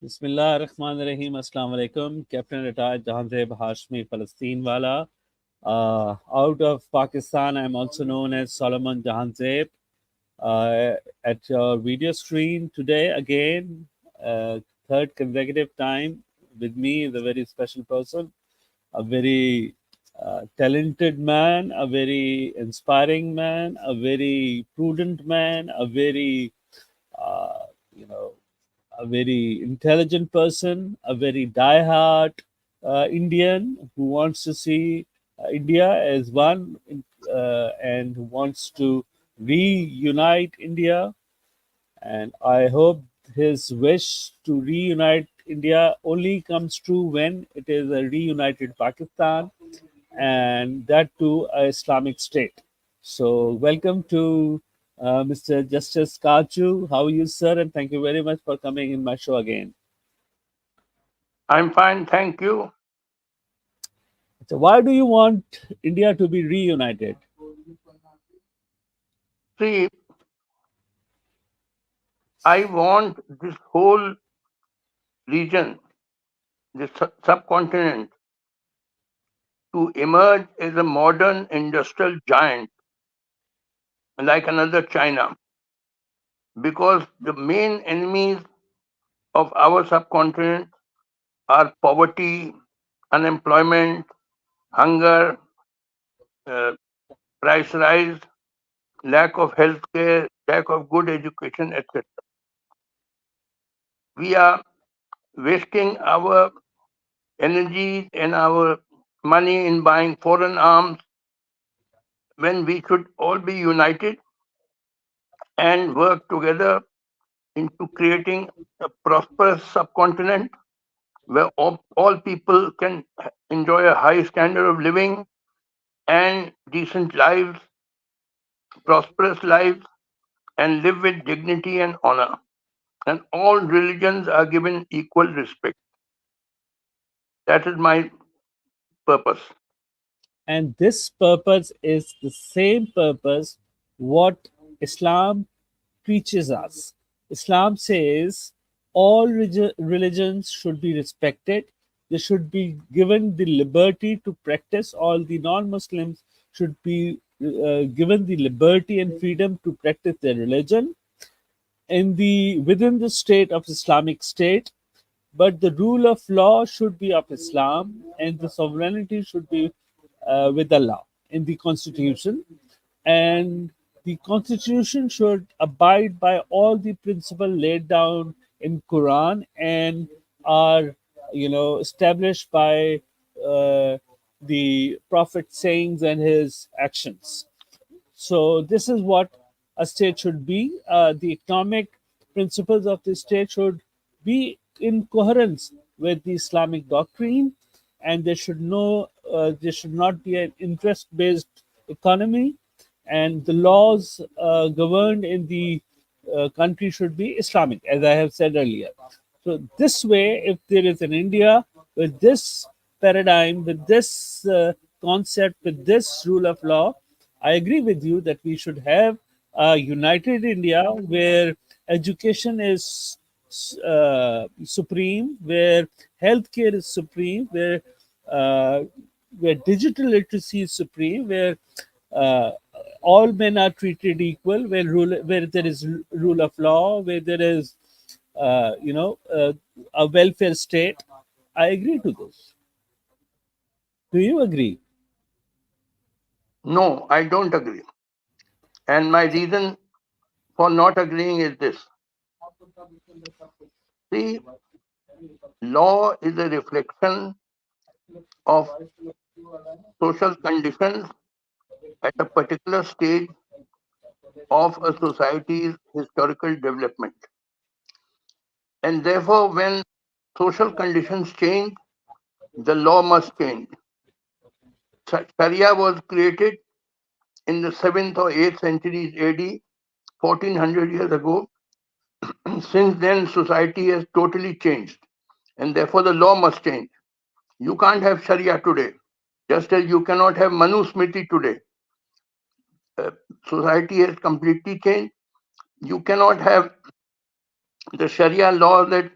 Bismillah ar-Rahman ar-Rahim. Assalamu alaikum. Captain retired Jahanzeb Hashmi Palestine Wala. Out of Pakistan, I'm also known as Solomon Jahanzeb. At your video screen today, again, third consecutive time, with me is a very special person, a very talented man, a very inspiring man, a very prudent man, a very, uh, you know, a very intelligent person, a very die-hard Indian who wants to see India as one and who wants to reunite India. And I hope his wish to reunite India only comes true when it is a reunited Pakistan and that too a Islamic state. So, welcome to Mr. Justice Katju. How are you, sir? And thank you very much for coming in my show again. I'm fine, thank you. So, why do you want India to be reunited? See, I want this whole region, this subcontinent, to emerge as a modern industrial giant like another China, because the main enemies of our subcontinent are poverty, unemployment, hunger, uh, price rise, lack of health care, lack of good education, etc. We are wasting our energy and our money in buying foreign arms when we should all be united and work together into creating a prosperous subcontinent where all people can enjoy a high standard of living and decent lives, prosperous lives, and live with dignity and honor. And all religions are given equal respect. That is my purpose. And this purpose is the same purpose what Islam teaches us. Islam says all religions should be respected. They should be given the liberty to practice. All the non-Muslims should be given the liberty and freedom to practice their religion in the within the state of Islamic State, but the rule of law should be of Islam and the sovereignty should be with Allah in the constitution, and the constitution should abide by all the principles laid down in Quran and are established by the prophet's sayings and his actions. So this is what a state should be. The economic principles of the state should be in coherence with the Islamic doctrine, and there should not be an interest-based economy, and the laws governed in the country should be Islamic, as I have said earlier. So this way, if there is an India with this paradigm, with this concept, with this rule of law, I agree with you that we should have a united India where education is supreme, where healthcare is supreme, uh, where digital literacy is supreme, where uh, all men are treated equal, where there is rule of law, where there is a welfare state. I agree to this. Do you agree? No, I don't agree. And my reason for not agreeing is this. See, law is a reflection of social conditions at a particular stage of a society's historical development. And therefore, when social conditions change, the law must change. Sharia was created in the 7th or 8th centuries AD, 1400 years ago. Since then, society has totally changed, and therefore the law must change. You can't have Sharia today, just as you cannot have Manusmriti today. Uh, Society has completely changed. You cannot have the Sharia law that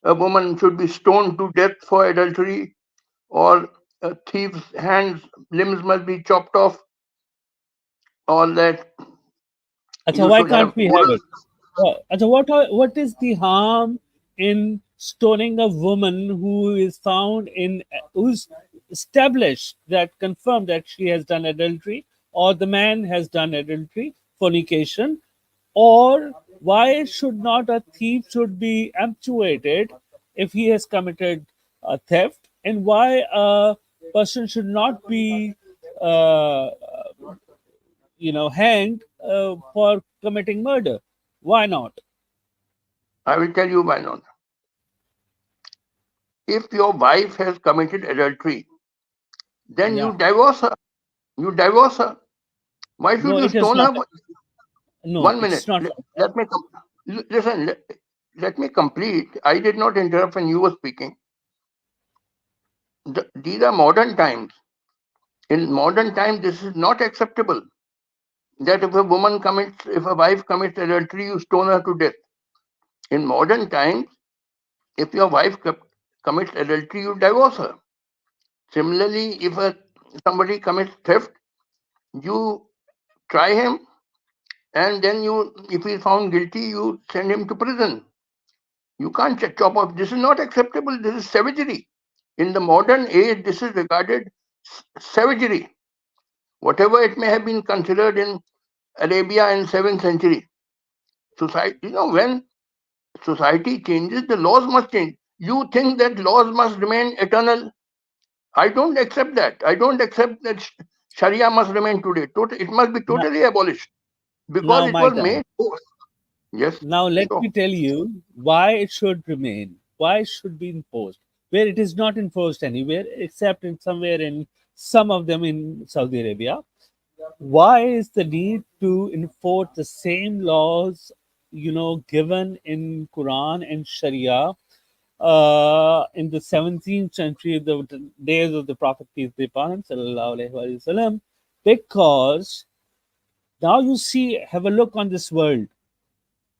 a woman should be stoned to death for adultery, or a thief's hands, limbs must be chopped off, or that Acha, you why should can't have we have oral. it? Acha, what is the harm in stoning a woman who is found in, who's established, that confirmed that she has done adultery, or the man has done adultery, fornication? Or why should not a thief should be amputated if he has committed theft? And why a person should not be uh, hanged for committing murder? Why not? I will tell you why not. If your wife has committed adultery, then you Yeah. divorce her. You divorce her. Why should No, you it is stone not. her? No, One it's minute. not. Let me listen. Let me complete. I did not interrupt when you were speaking. These are modern times. In modern times, this is not acceptable. That if a wife commits adultery, you stone her to death. In modern times, if your wife commits adultery, you divorce her. Similarly, if somebody commits theft, you try him, and then if he is found guilty, you send him to prison. You can't chop off. This is not acceptable. This is savagery. In the modern age, this is regarded savagery. Whatever it may have been considered in Arabia in 7th century. Society, when society changes, the laws must change. You think that laws must remain eternal? I don't accept that. I don't accept that Sharia must remain today. It must be Now, totally abolished because now it my was turn. made. Yes. Now let So me tell you why it should remain, why it should be enforced, where it is not enforced anywhere except in somewhere in some of them in Saudi Arabia. Why is the need to enforce the same laws, given in Quran and Sharia in the 17th century, the days of the Prophet, peace be upon him, sallallahu alaihi wasallam? Because now you see, have a look on this world.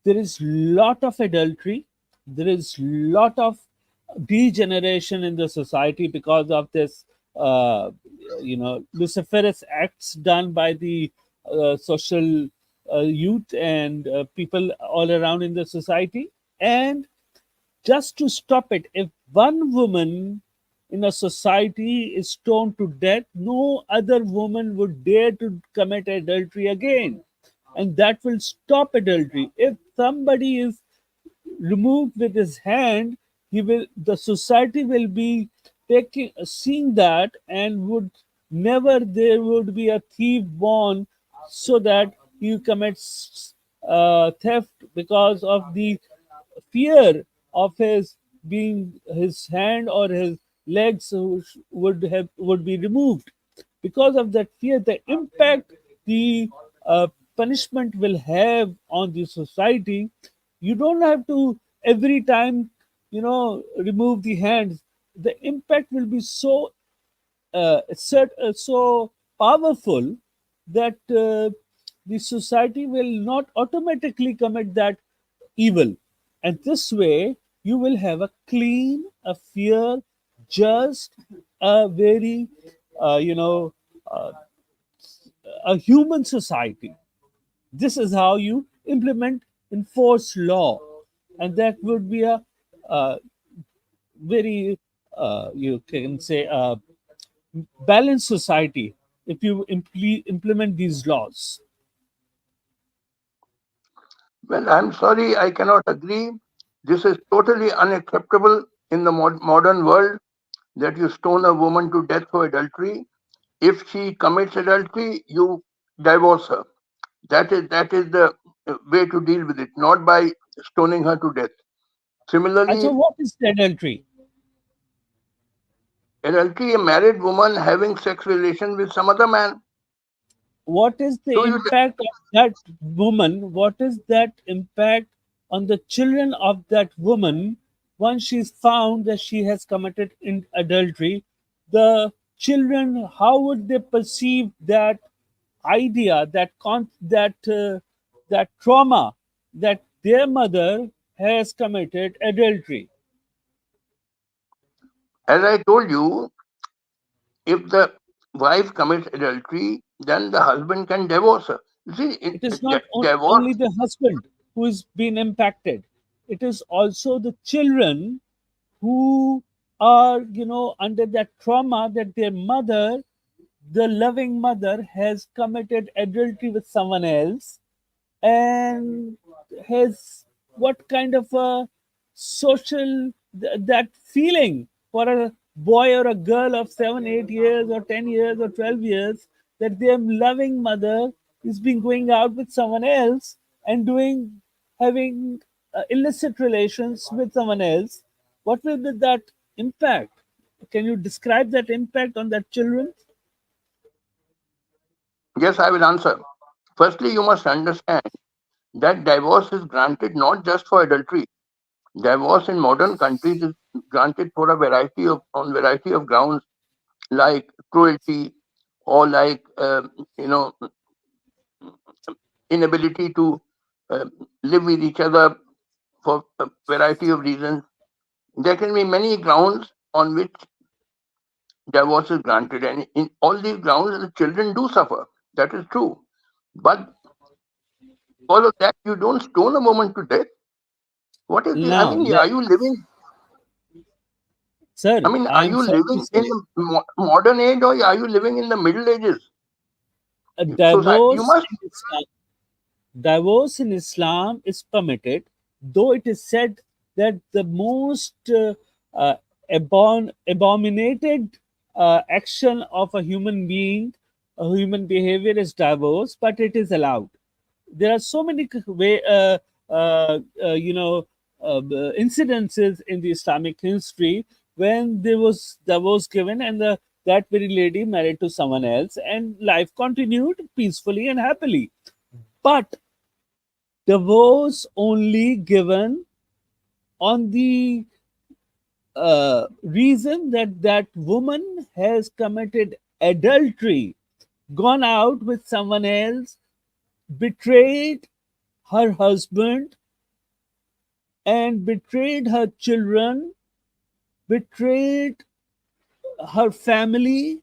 There is lot of adultery, there is lot of degeneration in the society because of this luciferous acts done by the social youth and people all around in the society. And just to stop it, if one woman in a society is stoned to death, no other woman would dare to commit adultery again. And that will stop adultery. If somebody is removed with his hand, the society will be taking seeing that, and would never there would be a thief born, so that he commits theft because of the fear of his being his hand or his legs would be removed. Because of that fear, the impact the punishment will have on the society, you don't have to every time remove the hands. The impact will be so powerful that the society will not automatically commit that evil. And this way, you will have a clean, a fair, just, a very, uh, you know, uh, a human society. This is how you implement enforce law, and that would be a very, you can say, balanced society if you implement these laws. well, I'm sorry, I cannot agree. This is totally unacceptable in the modern world that you stone a woman to death for adultery. If she commits adultery, you divorce her. That is the way to deal with it, not by stoning her to death. And so, Similarly, what is adultery? adultery, a married woman having sex relation with some other man. What is the So you impact of that woman? What is that impact on the children of that woman once she's found that she has committed in adultery? The children, how would they perceive that idea, that trauma, that their mother has committed adultery? As I told you, if the wife commits adultery, then the husband can divorce her. You see, It is not only divorce. the husband who is being impacted, it is also the children who are, under that trauma that their mother, the loving mother, has committed adultery with someone else, and has what kind of a social that feeling for a boy or a girl of 7 8 years or 10 years or 12 years, that their loving mother is being going out with someone else and doing, having illicit relations with someone else. What will be that impact? Can you describe that impact on that children? Yes, I will answer. Firstly, you must understand that divorce is granted not just for adultery. Divorce in modern countries is granted for a variety of grounds like cruelty or like inability to uh, live with each other for a variety of reasons. There can be many grounds on which divorce is granted, and in all these grounds, the children do suffer. That is true. But because of that, you don't stone a woman to death. What is this? I Now, mean, are you living? I sir, mean, are I'm you sorry to living in say, the modern age or are you living in the Middle Ages a society? You divorce must. in Islam, divorce in Islam is permitted, though it is said that the most uh, abominated action of a human being, a human behavior, is divorce, but it is allowed. There are so many incidences in the Islamic history when there was divorce given, and that very lady married to someone else, and life continued peacefully and happily. But divorce only given on the reason that that woman has committed adultery, gone out with someone else, betrayed her husband, and betrayed her children, betrayed her family,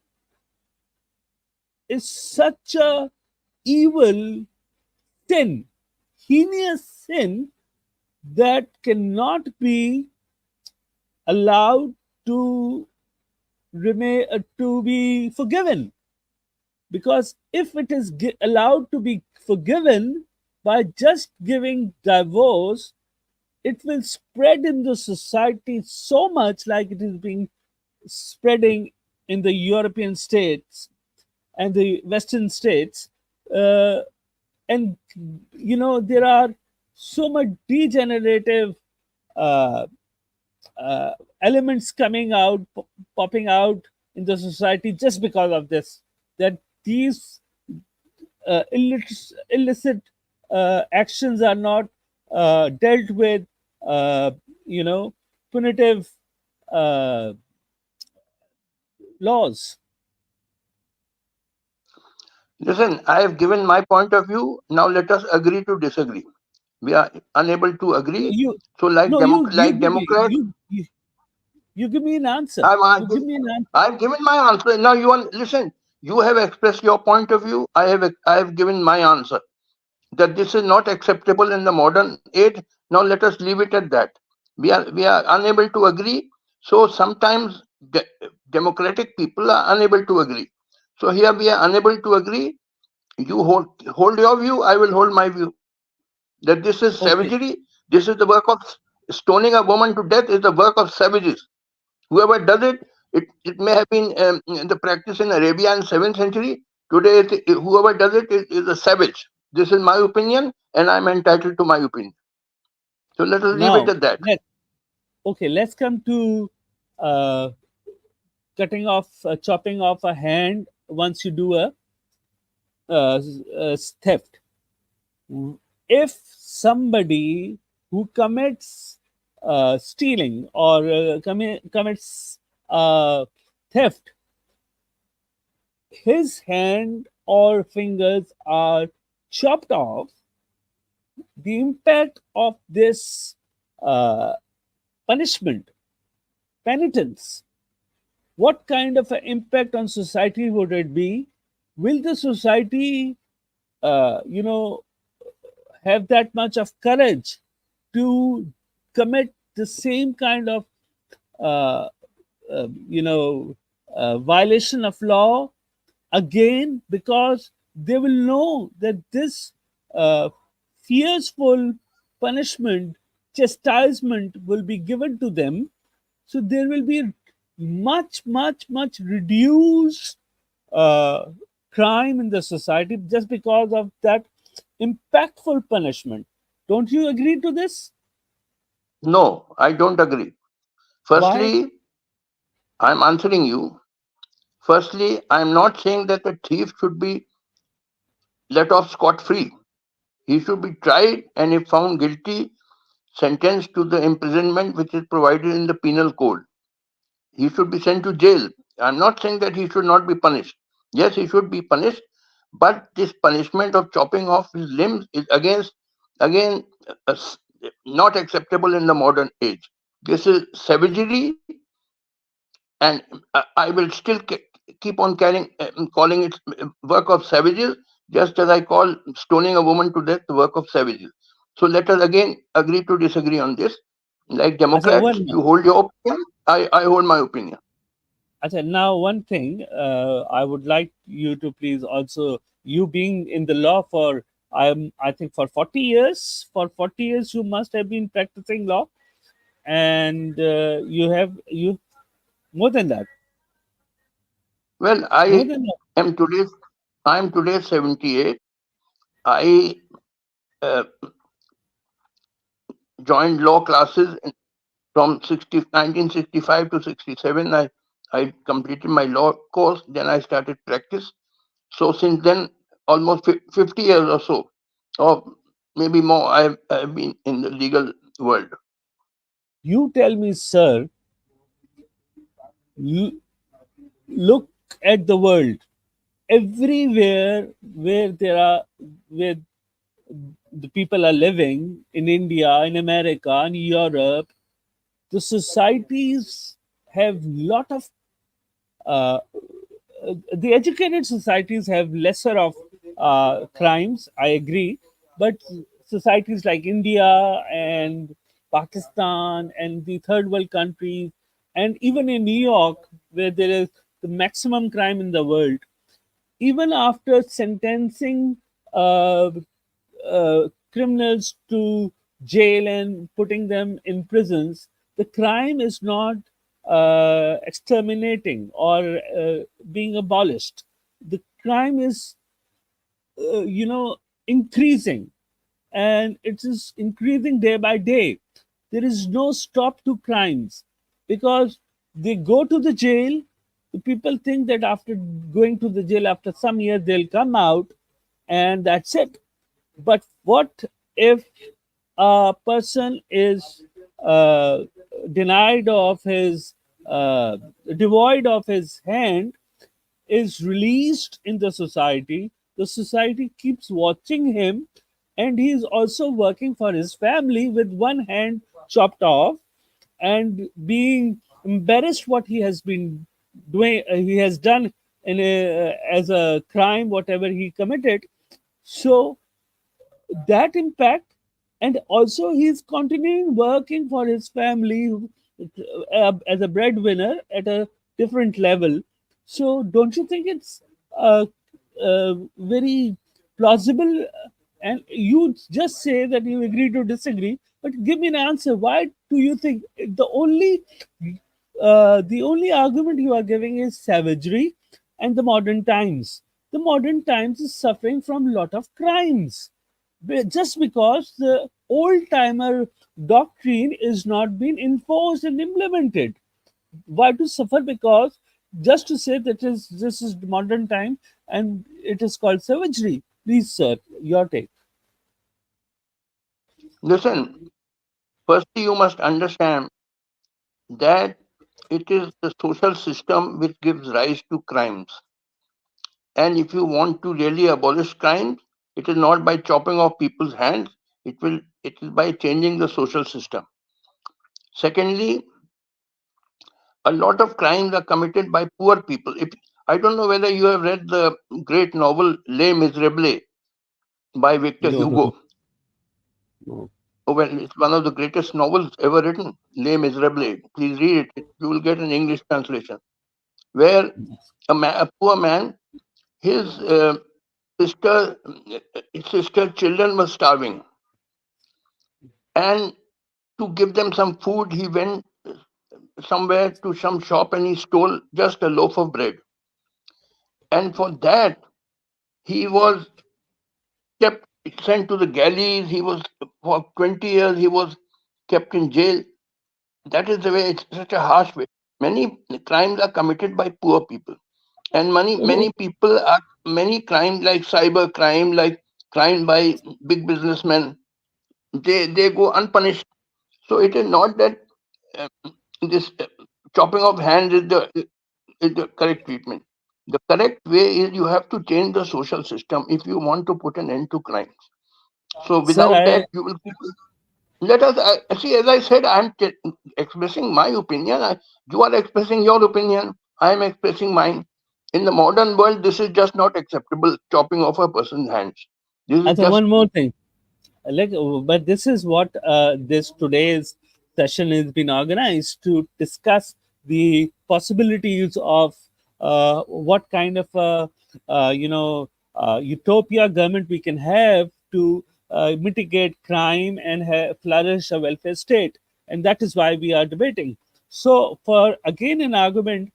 is such a evil sin, heinous sin, that cannot be allowed to remain, to be forgiven. Because if it is allowed to be forgiven by just giving divorce, it will spread in the society so much, like it is being spreading in the European states and the Western states. Uh, and there are so much degenerative uh, uh, elements coming out, popping out in the society just because of this. That these illicit actions are not dealt with, uh, punitive uh, laws. Listen, I have given my point of view. Now let us agree to disagree. We are unable to agree. You So, like no, you like give me Democrats, you give me an answer. I've You argued, give me an answer. I've given my answer. Now you want listen. You have expressed your point of view. I have given my answer that this is not acceptable in the modern age. Now let us leave it at that. We are unable to agree. So sometimes democratic people are unable to agree. So here we are unable to agree. You hold your view. I will hold my view. That this is Okay. savagery. This is the work of stoning a woman to death. Is the work of savages. Whoever does it, it may have been the practice in Arabia in 7th century. Today, whoever does it is a savage. This is my opinion, and I'm entitled to my opinion. So let us leave it Now at that. let's come to uh, chopping off a hand once you do a theft. If somebody who commits stealing or commits theft, his hand or fingers are chopped off, the impact of this uh, punishment, penitence, what kind of an impact on society would it be? Will the society, you know, have that much of courage to commit the same kind of uh, you know violation of law again, because they will know that this uh, fearful punishment, chastisement will be given to them. So there will be much reduced uh, crime in the society just because of that impactful punishment. Don't you agree to this? No, I don't agree. Why? Firstly, I'm answering you. Firstly, I'm not saying that a thief should be let off scot free. He should be tried and, if found guilty, sentenced to the imprisonment which is provided in the penal code. He should be sent to jail. I'm not saying that he should not be punished. Yes, he should be punished, but this punishment of chopping off his limbs is again uh, s- not acceptable in the modern age. This is savagery, and I will still keep on calling it work of savages, just as I call stoning a woman to death the work of savages. So let us again agree to disagree on this. Like Acha, Democrats, one, you hold your opinion, I hold my opinion. acha, now one thing I would like you to please also, you being in the law for, I think for 40 years, for 40 years you must have been practicing law, and you more than that, Well, more than that. am today I am today 78. I uh, joined law classes from 1965 to 67. I completed my law course, then I started practice. So since then, almost 50 years or so, or maybe more, I've been in the legal world. You tell me, sir, you look at the world everywhere where there are, where the people are living in India, in America, in Europe, the societies have lot of uh, the educated societies have lesser of crimes. I agree, but societies like India and Pakistan and the third world countries, and even in New York, where there is the maximum crime in the world, even after sentencing uh, criminals to jail and putting them in prisons, the crime is not exterminating or being abolished. The crime is, increasing, and it is increasing day by day. There is no stop to crimes because they go to the jail. The people think that after going to the jail after some years they'll come out and that's it. But what if a person is uh, denied of his, devoid of his hand, is released in the society keeps watching him, and he is also working for his family with one hand chopped off and being embarrassed what he has been doing, he has done in as a crime, whatever he committed. So that impact, and also he's continuing working for his family as a breadwinner at a different level. So don't you think it's very plausible? And you just say that you agree to disagree, but give me an answer. Why do you think the only argument you are giving is savagery and the modern times? The modern times is suffering from a lot of crimes just because the old timer doctrine is not being enforced and implemented. Why to suffer? Because just to say that is this is modern time and it is called savagery. Please, sir, your take. Listen, firstly, you must understand that it is the social system which gives rise to crimes. And if you want to really abolish crimes, it is not by chopping off people's hands. It is by changing the social system. Secondly, A lot of crimes are committed by poor people. If I don't know whether you have read the great novel Les Miserables by Victor No, no, Hugo. no. Oh, well, it's one of the greatest novels ever written, Les Miserables. Please read it. You will get an English translation. Where a poor man, his sister, sister children were starving, and to give them some food, he went somewhere to some shop and he stole just a loaf of bread. And for that, he was kept sent to the galleys. He was for 20 years. He was kept in jail. That is the way. It's such a harsh way. Many crimes are committed by poor people, and many So, people are many crimes like cyber crime, like crime by big businessmen. They go unpunished. So it is not that uh, this chopping of hands is the correct treatment. The correct way is you have to change the social system if you want to put an end to crime. So sir, without that, you will keep. Let us see. As I said, I am expressing my opinion. You are expressing your opinion. I am expressing mine. In the modern world, this is just not acceptable. Chopping off a person's hands. This is just one more thing. Like, but this is what this today's session has been organized to discuss the possibilities of what kind of utopia government we can have to mitigate crime and flourish a welfare state, and that is why we are debating. So for again an argument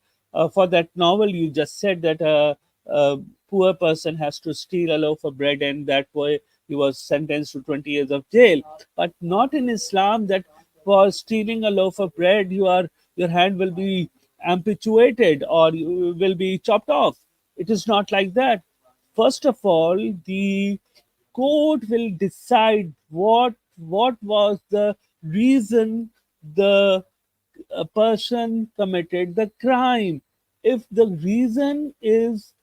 for that novel, you just said that a poor person has to steal a loaf of bread, and that way he was sentenced to 20 years of jail. But not in Islam, that for stealing a loaf of bread, your hand will be amputated or you will be chopped off. It is not like that. First of all, the court will decide what was the reason the a person committed the crime. If the reason is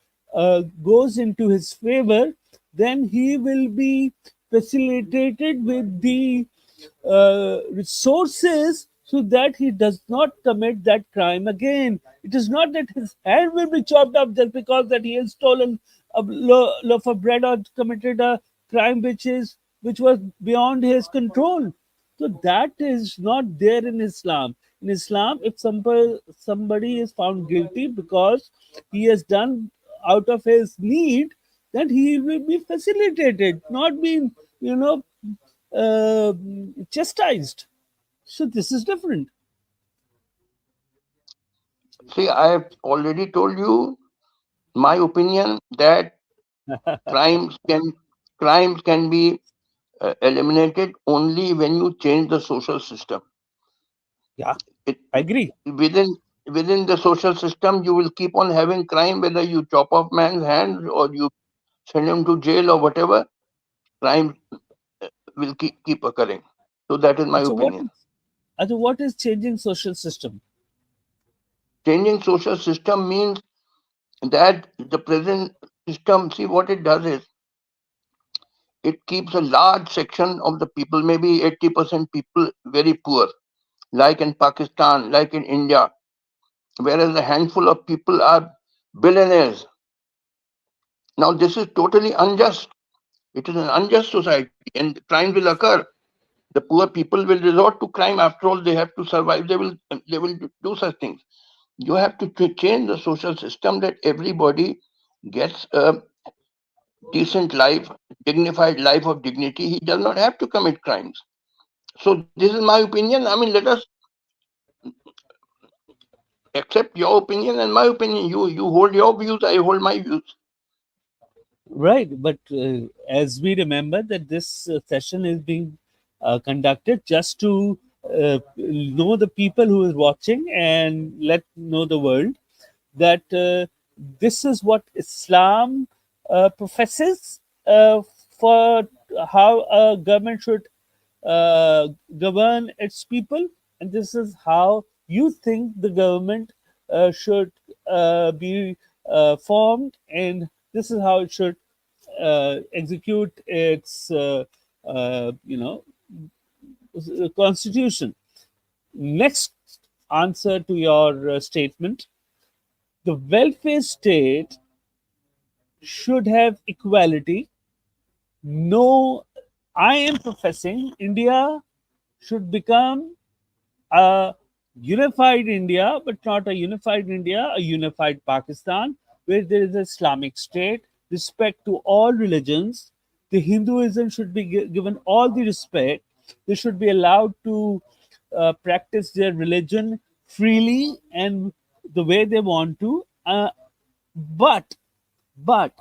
goes into his favor, then he will be facilitated with the resources so that he does not commit that crime again. It is not that his hand will be chopped off just because that he has stolen a loaf of bread or committed a crime which was beyond his control. So that is not there in Islam. In Islam, if somebody is found guilty because he has done out of his need, then he will be facilitated, not being, you know, uh, chastised. So this is different. see. I have already told you my opinion that crimes can crimes can be eliminated only when you change the social system. Yeah, It, I agree. within the social system, you will keep on having crime, whether you chop off man's hands or you send him to jail or whatever. Crime will keep occurring. So that is my So opinion. what is changing social system? Changing social system means that the present system, see what it does is it keeps a large section of the people, maybe 80% people, very poor, like in Pakistan, like in India, whereas a handful of people are billionaires. Now, this is totally unjust. It is an unjust society, and crime will occur. The poor people will resort to crime. After all, they have to survive. They will do such things. You have to change the social system that everybody gets a decent life, dignified life of dignity. He does not have to commit crimes. So this is my opinion. I mean, let us accept your opinion and my opinion. You hold your views, I hold my views. Right, but as we remember that this session is being conducted just to know the people who is watching and let know the world that this is what Islam professes for how a government should govern its people, and this is how you think the government should be formed, and this is how it should execute its constitution. Next answer to your statement. The welfare state should have equality. No, I am professing India should become a unified India, but not a unified India, a unified Pakistan, where there is an Islamic state, respect to all religions. The Hinduism should be given all the respect. They should be allowed to practice their religion freely and the way they want to. But, but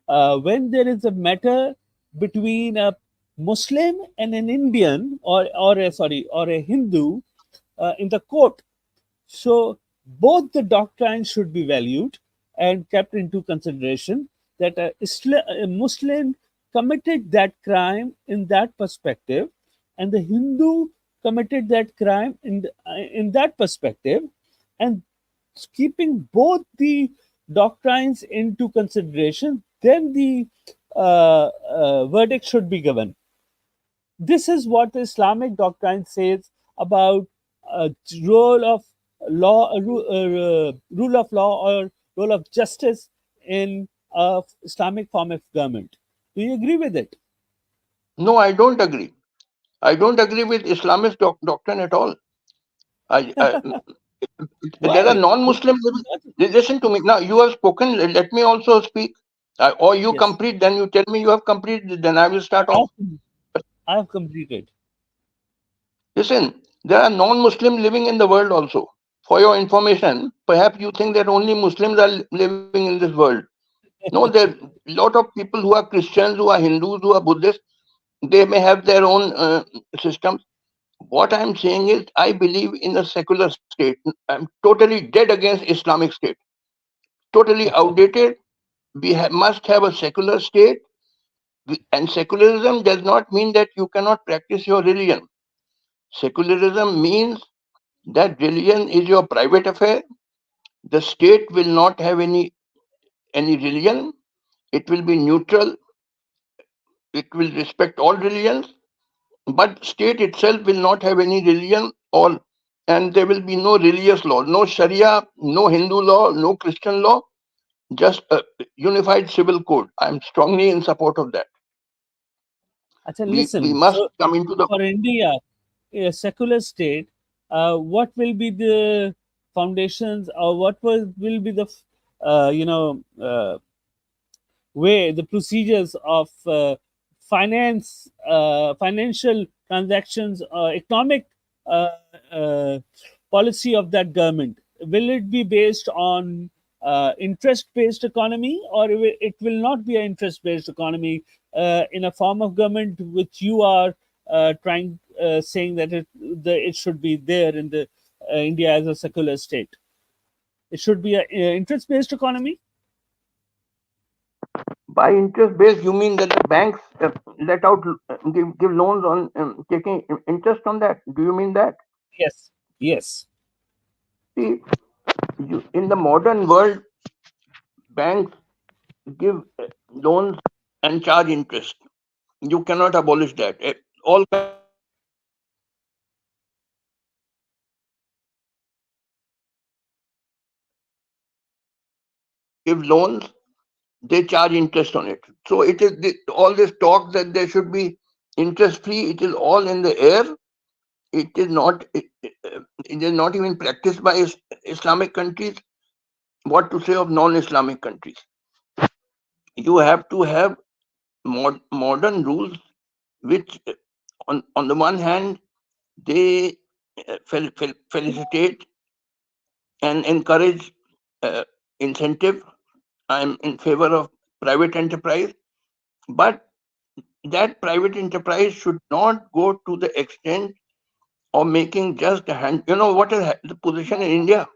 when there is a matter between a Muslim and an Indian, or a Hindu in the court, so both the doctrines should be valued and kept into consideration. That a Muslim committed that crime in that perspective, and the Hindu committed that crime in that perspective, and keeping both the doctrines into consideration, then the verdict should be given. This is what the Islamic doctrine says about role of rule of law or role of justice in Islamic form of government. Do you agree with it? No, I don't agree. I don't agree with Islamist doctrine at all. I, there are Why? non-Muslims living. Listen to me. Now, you have spoken. Let me also speak. Or you Yes, complete, then you tell me you have completed, then I will start I off. have, I have completed. Listen, there are non-Muslims living in the world also. For your information, perhaps you think that only Muslims are living in this world. No, there are a lot of people who are Christians, who are Hindus, who are Buddhists. They may have their own systems. What I'm saying is, I believe in a secular state. I'm totally dead against Islamic state. Totally outdated. We must have a secular state. And secularism does not mean that you cannot practice your religion. Secularism means that religion is your private affair. The state will not have any religion. It will be neutral. It will respect all religions. But state itself will not have any religion, or and there will be no religious law, no Sharia, no Hindu law, no Christian law, just a unified civil code. I'm strongly in support of that. Acha, We listen. must So come into the. for India, a secular state, what will be the foundations, or will be the way, the procedures of financial transactions, economic uh, uh, policy of that government? Will it be based on interest-based economy, or it will not be an interest-based economy in a form of government which you are trying saying that it should be there in the India as a secular state? It should be an interest-based economy. By interest based, you mean that the banks let out give loans on taking interest on that? Do you mean that? Yes. Yes. See, in the modern world, banks give loans and charge interest. You cannot abolish that. All countries have that. Banks give loans. They charge interest on it. So it is all this talk that there should be interest free. It is all in the air. It is not. It is not even practiced by Islamic countries. What to say of non-Islamic countries? You have to have modern rules, which, on the one hand, they felicitate and encourage incentive. I'm in favor of private enterprise, but that private enterprise should not go to the extent of making just a hand. You know what is the position in India?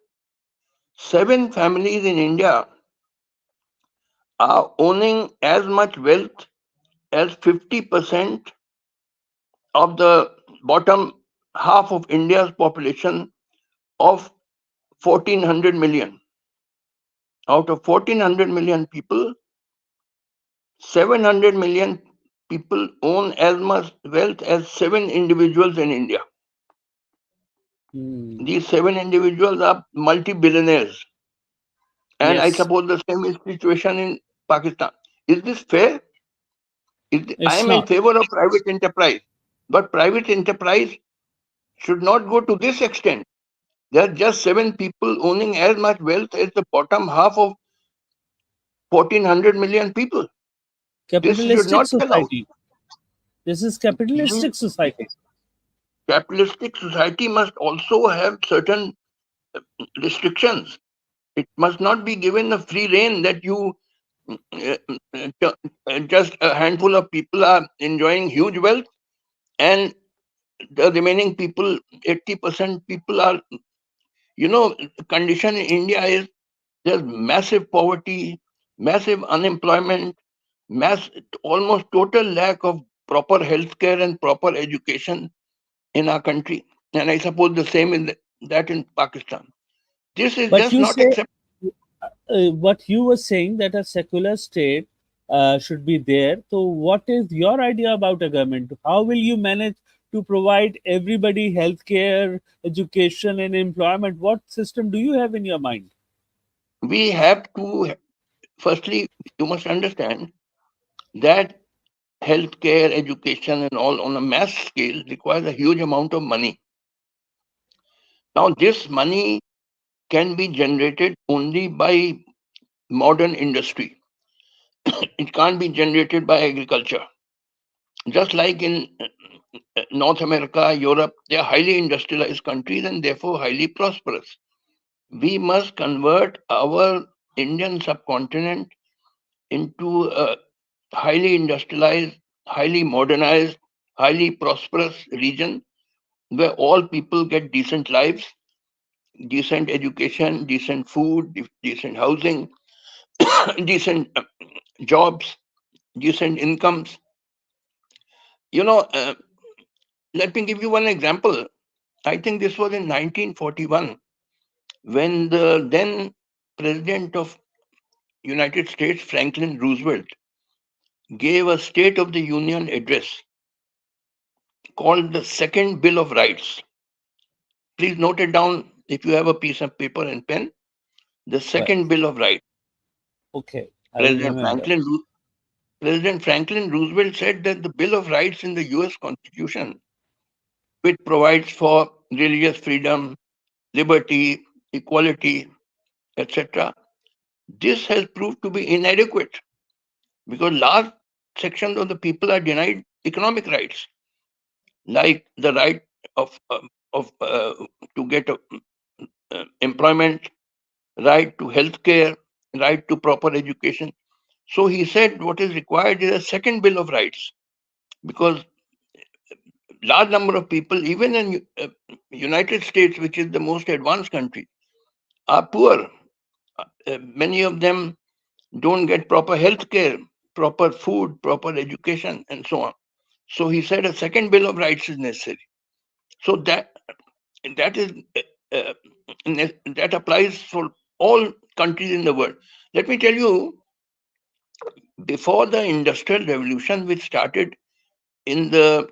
Seven families in India are owning as much wealth as 50% of the bottom half of India's population of 1400 million. Out of 1400 million people, 700 million people own as much wealth as seven individuals in India. Hmm. These seven individuals are multi-billionaires. And I Yes, suppose the same is situation in Pakistan. Is this fair? I it's am in not. favor of private enterprise, but private enterprise should not go to this extent. There are just seven people owning as much wealth as the bottom half of 1400 million people. This should Capitalistic not be allowed. society. This is We, capitalistic society. capitalistic society must also have certain restrictions. It must not be given a free rein that you just a handful of people are enjoying huge wealth and the remaining people, 80% people are, the condition in India is there's massive poverty, massive unemployment, mass, almost total lack of proper healthcare and proper education in our country. And I suppose the same in that in Pakistan. This is But just you not say acceptable. what you were saying that a secular state should be there. So, what is your idea about a government? How will you manage to provide everybody healthcare, education, and employment? What system do you have in your mind? We have to, firstly, you must understand that healthcare, education, and all on a mass scale requires a huge amount of money. Now, this money can be generated only by modern industry. It can't be generated by agriculture. Just like in North America, Europe, they are highly industrialized countries and therefore highly prosperous. We must convert our Indian subcontinent into a highly industrialized, highly modernized, highly prosperous region where all people get decent lives, decent education, decent food, decent housing, decent jobs, decent incomes. You know, uh, Let me give you one example. I think this was in 1941 when the then president of United States, Franklin Roosevelt, gave a State of the Union address called the Second Bill of Rights. Please note it down if you have a piece of paper and pen. The Well, Second Bill of Rights. okay, I will President remember. Franklin, President Franklin Roosevelt said that the Bill of Rights in the US Constitution, which provides for religious freedom, liberty, equality, etc., this has proved to be inadequate because large sections of the people are denied economic rights, like the right of to get employment, right to health care, right to proper education. So he said what is required is a second Bill of Rights because large number of people, even in United States, which is the most advanced country, are poor. Many of them don't get proper health care, proper food, proper education, and so on. So he said a second Bill of Rights is necessary. So that is uh, that applies for all countries in the world. Let me tell you, before the Industrial Revolution, which started in the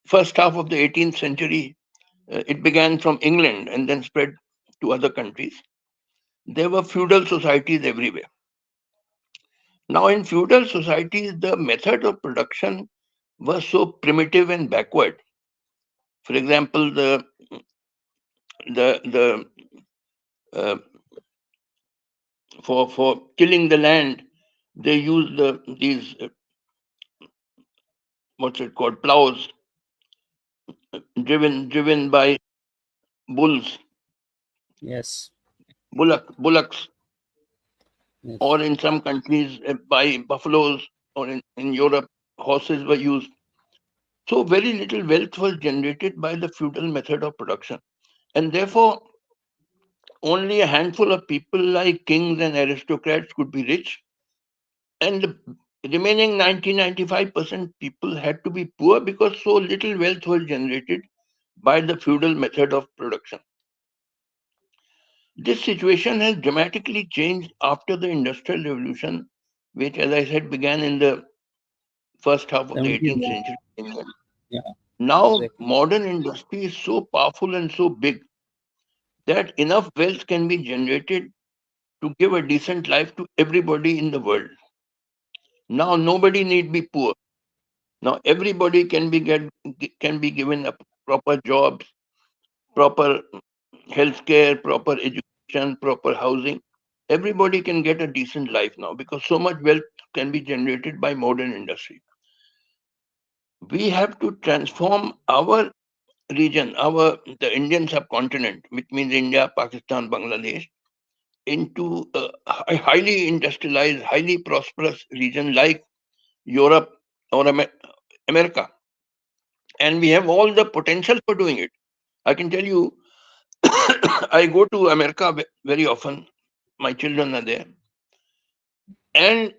first half of the 18th century, it began from England and then spread to other countries. There were feudal societies everywhere. Now, in feudal societies, the method of production was so primitive and backward. For example, the uh, for tilling the land, they use these what's it called plows driven by bulls, Yes, bullocks, yes. or in some countries by buffaloes, or in Europe, horses were used. So very little wealth was generated by the feudal method of production. And therefore, only a handful of people like kings and aristocrats could be rich. And the remaining 95% people had to be poor because so little wealth was generated by the feudal method of production. This situation has dramatically changed after the Industrial Revolution, which, as I said, began in the first half of the 18th 70s. century. Yeah. Now, Exactly. modern industry is so powerful and so big that enough wealth can be generated to give a decent life to everybody in the world. Now, nobody need be poor. Now, everybody can be given a proper jobs, proper healthcare, proper education, proper housing. Everybody can get a decent life now because so much wealth can be generated by modern industry. We have to transform our region, the Indian subcontinent, which means India, Pakistan, Bangladesh, into a highly industrialized, highly prosperous region like Europe or America. And we have all the potential for doing it. I can tell you, I go to America very often. My children are there. And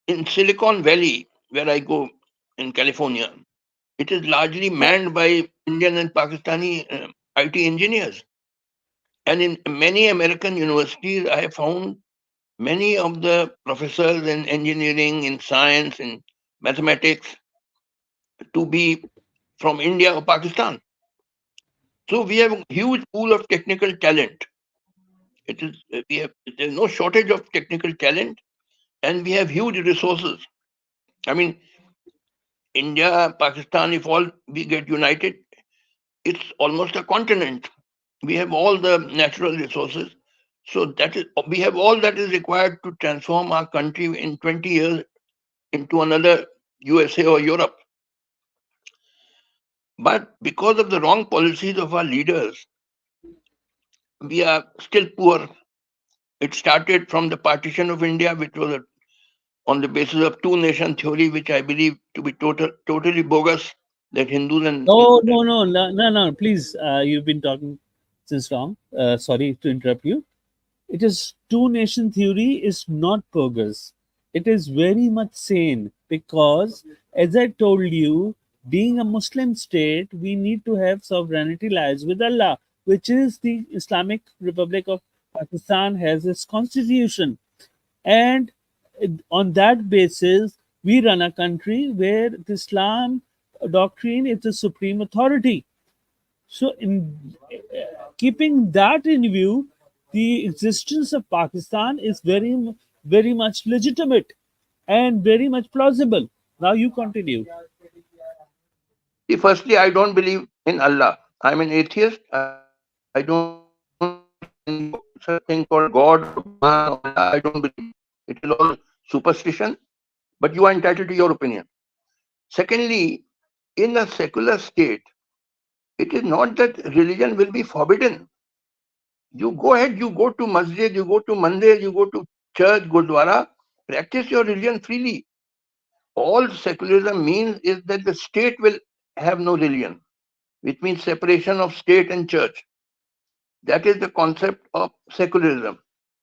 in Silicon Valley, where I go in California, it is largely manned by Indian and Pakistani IT engineers. And in many American universities, I have found many of the professors in engineering, in science, in mathematics to be from India or Pakistan. So we have a huge pool of technical talent. It is we have There's no shortage of technical talent, and we have huge resources. I mean, India, Pakistan, if all we get united, it's almost a continent. We have all the natural resources. So that is we have all that is required to transform our country in 20 years into another USA or Europe. But because of the wrong policies of our leaders, we are still poor. It started from the partition of India, which was on the basis of two nation theory, which I believe to be totally bogus. That Hindus and No, no, no, no, no, no. Please, you've been talking since long. Sorry to interrupt you. It is two nation theory is not bogus. It is very much sane because, as I told you, being a Muslim state, we need to have sovereignty lies with Allah, which is the Islamic Republic of Pakistan has its constitution, and on that basis, we run a country where the Islam doctrine is the supreme authority. So, in keeping that in view, the existence of Pakistan is very much legitimate and very much plausible. Now you continue. see, firstly, I don't believe in Allah. I'm an atheist. I don't believe in any such thing called God or Bhagwan or Allah. I don't believe in it. It is all superstition. But you are entitled to your opinion. Secondly, in a secular state, it is not that religion will be forbidden. You go ahead, you go to masjid, you go to mandir, you go to church, gurdwara, practice your religion freely. All secularism means is that the state will have no religion, which means separation of state and church. That is the concept of secularism.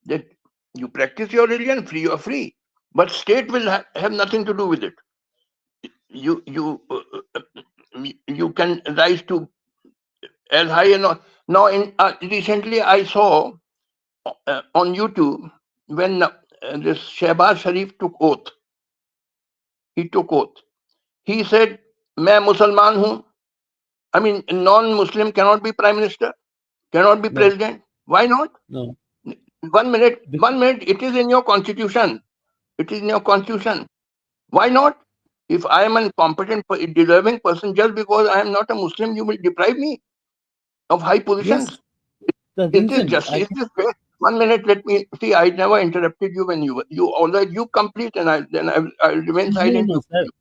That you practice your religion, free or free, but state will have nothing to do with it. You can rise to as high and now. In recently, I saw on YouTube when this Shehbaz Sharif took oath. He took oath. He said, "मैं मुसलमान हूँ." I mean, non-Muslim cannot be prime minister, cannot be No, president. Why not? no. 1 minute, Be- 1 minute. It is in your constitution. It is in your constitution. Why not? If I am a competent, deserving person, just because I am not a Muslim, you will deprive me of high yes, positions. the Is this reason just? I Is can, this fair? 1 minute. Let me see. I never interrupted you when you already you complete, and I will remain no, silent no, before sir. you.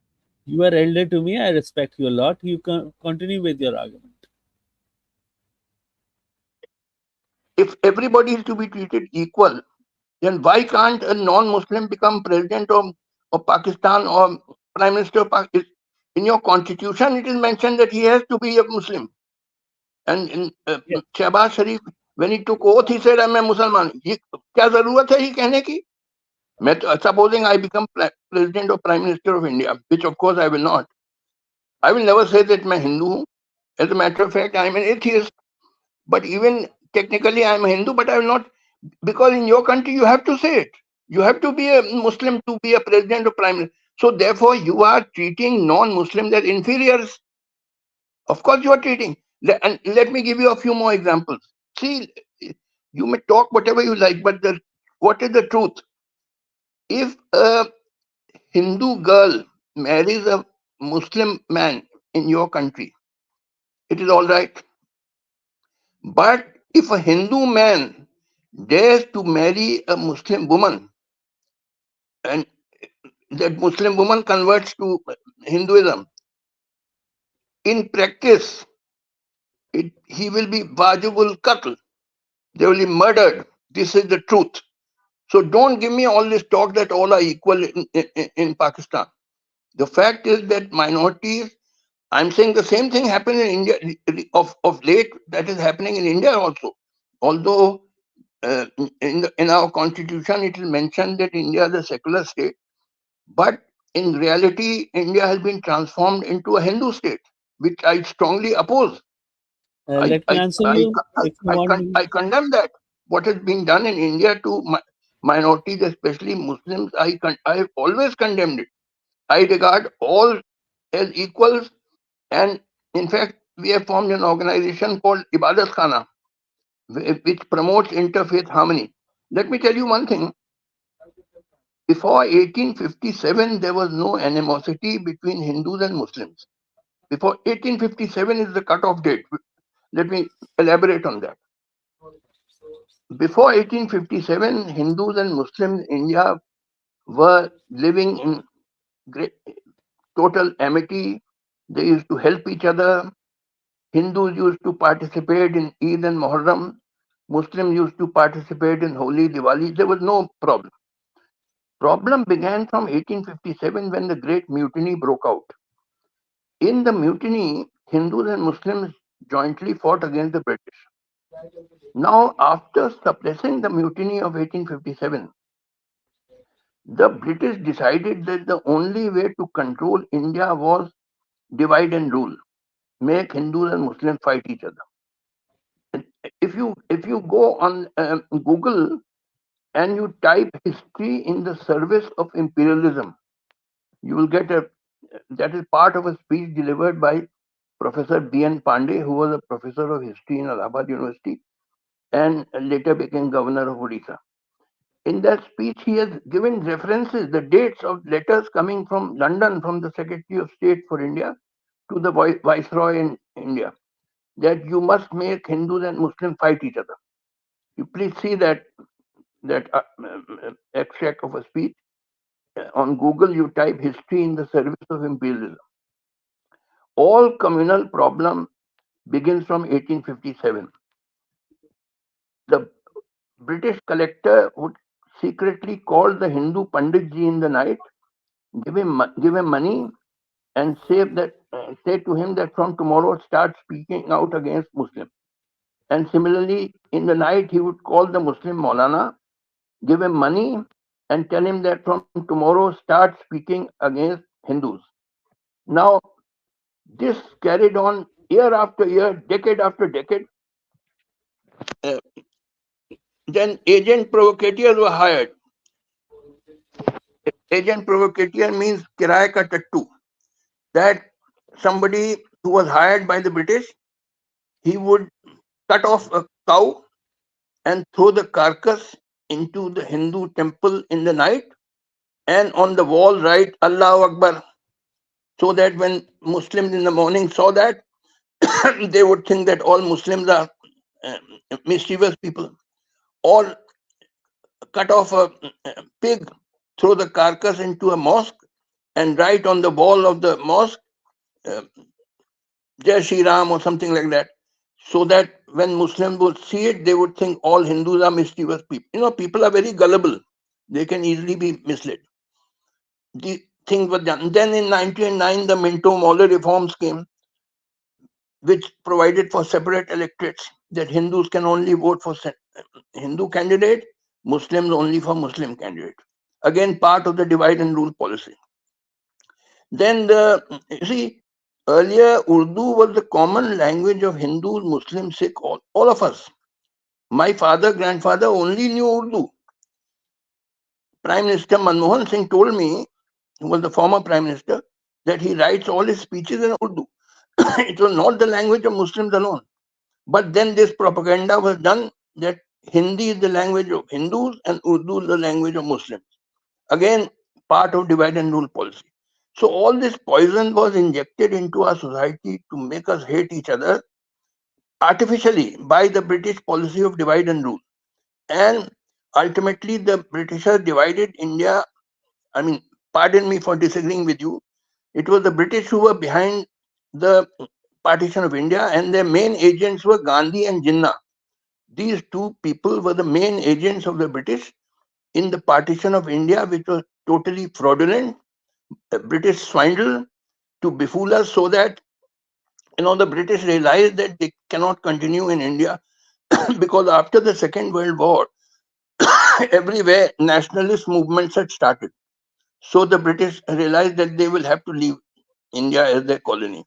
You are elder to me. I respect you a lot. You can continue with your argument. If everybody is to be treated equal, then why can't a non-Muslim become president of Pakistan or prime minister of Pakistan? In your constitution, it is mentioned that he has to be a Muslim. And in Yes, Shehbaz Sharif, when he took oath, he said, "मैं मुसलमान." क्या जरूरत है ये कहने की? Supposing I become president or prime minister of India, which of course I will not. I will never say that मैं हिंदू हूँ. As a matter of fact, I am an atheist. But even technically, I am a Hindu, but I will not, because in your country, you have to say it. You have to be a Muslim to be a president or prime minister. So therefore, you are treating non-Muslims as inferiors. Of course, you are treating. And let me give you a few more examples. See, you may talk whatever you like, but what is the truth? If a Hindu girl marries a Muslim man in your country, it is all right. But if a Hindu man dares to marry a Muslim woman and that Muslim woman converts to Hinduism, in practice, he will be wajibul qatl. They will be murdered. This is the truth. So don't give me all this talk that all are equal in Pakistan. The fact is that minorities, I'm saying the same thing happened in India of late, that is happening in India also. Although in our constitution it is mentioned that India is a secular state, but in reality India has been transformed into a Hindu state, which I strongly oppose. I, Let me I, answer I, you if you want me. I condemn that. What has been done in India to minorities, especially Muslims, I have always condemned it. I regard all as equals, and in fact, we have formed an organization called Ibadat Khana, which promotes interfaith harmony. Let me tell you one thing. Before 1857, there was no animosity between Hindus and Muslims. Before 1857 is the cutoff date. Let me elaborate on that. Before 1857, Hindus and Muslims in India were living in great, total amity. They used to help each other. Hindus used to participate in Eid and Muharram. Muslims used to participate in Holi, Diwali. There was no problem. Problem began from 1857 when the Great Mutiny broke out. In the mutiny, Hindus and Muslims jointly fought against the British. Now, after suppressing the mutiny of 1857, the British decided that the only way to control India was divide and rule, make Hindus and Muslims fight each other. If you go on Google and you type history in the service of imperialism, you will get a that is part of a speech delivered by Professor B.N. Pandey, who was a professor of history in Allahabad University and later became governor of Odisha. In that speech, he has given references, the dates of letters coming from London, from the Secretary of State for India to the Viceroy in India, that you must make Hindus and Muslims fight each other. You please see that extract of a speech. On Google, you type history in the service of imperialism. All communal problem begins from 1857. The British collector would secretly call the Hindu Panditji in the night, give him money, and say to him that from tomorrow start speaking out against Muslims. And similarly, in the night, he would call the Muslim Maulana, give him money, and tell him that from tomorrow start speaking against Hindus. Now, this carried on year after year, decade after decade. Uh, then agent provocateurs were hired. Agent provocateur means kiraya ka tattu. That somebody who was hired by the British, he would cut off a cow and throw the carcass into the Hindu temple in the night, and on the wall write Allahu Akbar, so that when Muslims in the morning saw that, they would think that all Muslims are mischievous people. Or cut off a pig, throw the carcass into a mosque, and write on the wall of the mosque, uh, Jai Shri Ram or something like that, so that when Muslims would see it, they would think all Hindus are mischievous people. People are very gullible. They can easily be misled. The things were done. Then in 1909, the Minto Mauler reforms came, which provided for separate electorates, that Hindus can only vote for Hindu candidate, Muslims only for Muslim candidate. Again, part of the divide and rule policy. Then you see, earlier Urdu was the common language of Hindus, Muslims, Sikh, all of us. My father, grandfather only knew Urdu. Prime Minister Manmohan Singh told me who was the former prime minister, that he writes all his speeches in Urdu. It was not the language of Muslims alone. But then this propaganda was done that Hindi is the language of Hindus and Urdu is the language of Muslims. Again, part of divide and rule policy. So all this poison was injected into our society to make us hate each other artificially by the British policy of divide and rule. And ultimately, the Britishers divided India. I mean, pardon me for disagreeing with you. It was the British who were behind the partition of India, and their main agents were Gandhi and Jinnah. These two people were the main agents of the British in the partition of India, which was totally fraudulent, a British swindle to befool us so that the British realized that they cannot continue in India because after the Second World War, everywhere nationalist movements had started. So the British realized that they will have to leave India as their colony.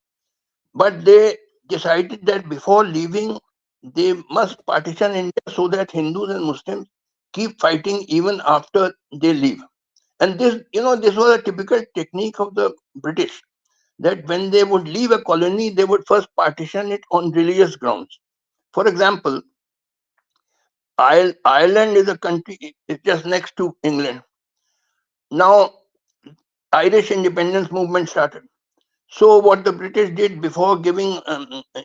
But they decided that before leaving, they must partition India so that Hindus and Muslims keep fighting even after they leave. And this was a typical technique of the British, that when they would leave a colony, they would first partition it on religious grounds. For example, Ireland is a country, it's just next to England. Now, Irish independence movement started. So what the British did before giving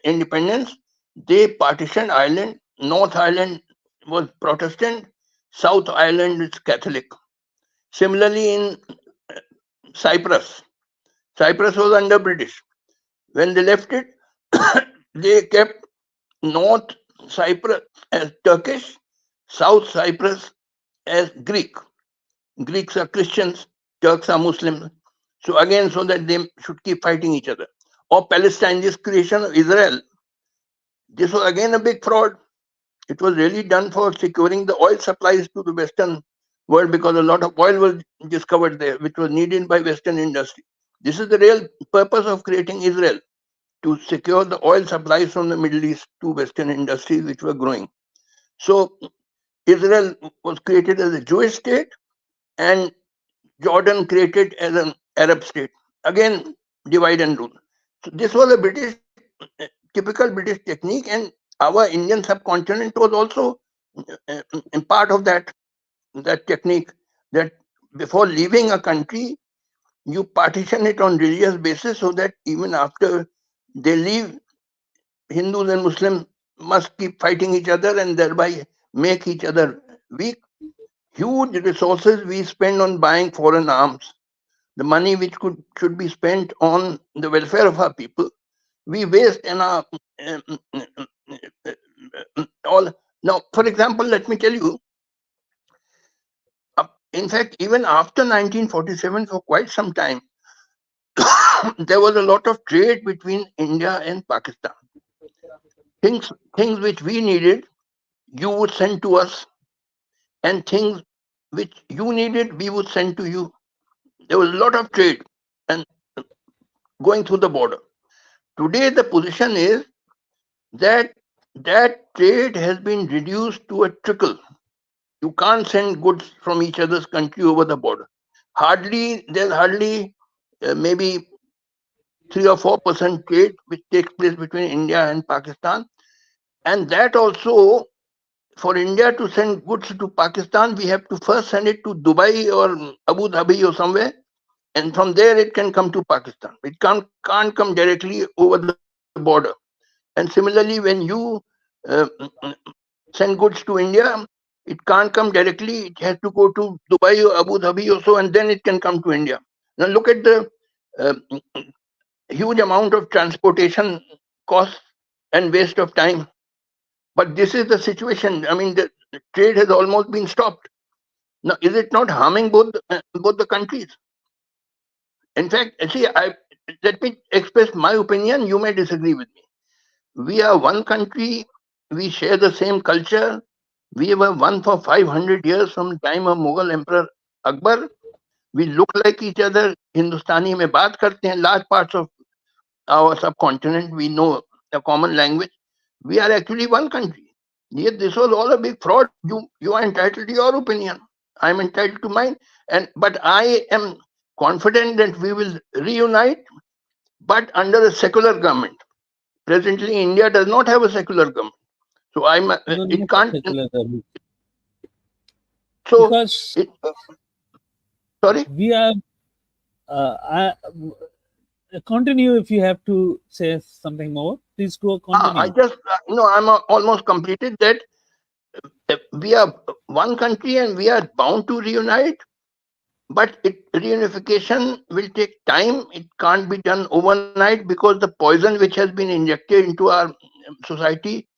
independence, they partitioned Ireland. North Ireland was Protestant, South Ireland is Catholic. Similarly, in Cyprus, Cyprus was under British. When they left it, they kept North Cyprus as Turkish, South Cyprus as Greek. Greeks are Christians, Turks are Muslims. So again, so that they should keep fighting each other. Or Palestine, this creation of Israel, this was again a big fraud. It was really done for securing the oil supplies to the Western world because a lot of oil was discovered there, which was needed by Western industry. This is the real purpose of creating Israel, to secure the oil supplies from the Middle East to Western industries which were growing. So Israel was created as a Jewish state and Jordan created as an Arab state. Again, divide and rule. So this was a typical British technique, and our Indian subcontinent was also in part of that technique. That before leaving a country, you partition it on religious basis so that even after they leave, Hindus and Muslims must keep fighting each other and thereby make each other weak. Huge resources we spend on buying foreign arms. The money which should be spent on the welfare of our people, we waste in our all. Now, for example, let me tell you, in fact, even after 1947, for quite some time, there was a lot of trade between India and Pakistan. Things which we needed, you would send to us, and things which you needed, we would send to you. There was a lot of trade and going through the border. Today, the position is that that trade has been reduced to a trickle. You can't send goods from each other's country over the border. There's hardly maybe 3 or 4% trade which takes place between India and Pakistan. And that also, for India to send goods to Pakistan, we have to first send it to Dubai or Abu Dhabi or somewhere, and from there it can come to Pakistan. It can't come directly over the border. And similarly, when you uh, send goods to India, it can't come directly. It has to go to Dubai or Abu Dhabi or so, and then it can come to India. Now look at the uh, huge amount of transportation costs and waste of time. But this is the situation. I mean, the trade has almost been stopped. Now, is it not harming both the countries? In fact, see, let me express my opinion. You may disagree with me. We are one country. We share the same culture. We were one for 500 years from the time of Mughal Emperor Akbar. We look like each other. Hindustani में बात करते हैं. Large parts of our subcontinent, we know a common language. We are actually one country. Yet this was all a big fraud. You are entitled to your opinion. I am entitled to mine. But I am confident that we will reunite, but under a secular government. Presently, India does not have a secular government, so No, it not a can't. secular government. So, Because it, sorry. we are, continue if you have to say something more. Please go I continue. just I'm almost completed that we are one country and we are bound to reunite. But reunification will take time. It can't be done overnight because the poison which has been injected into our society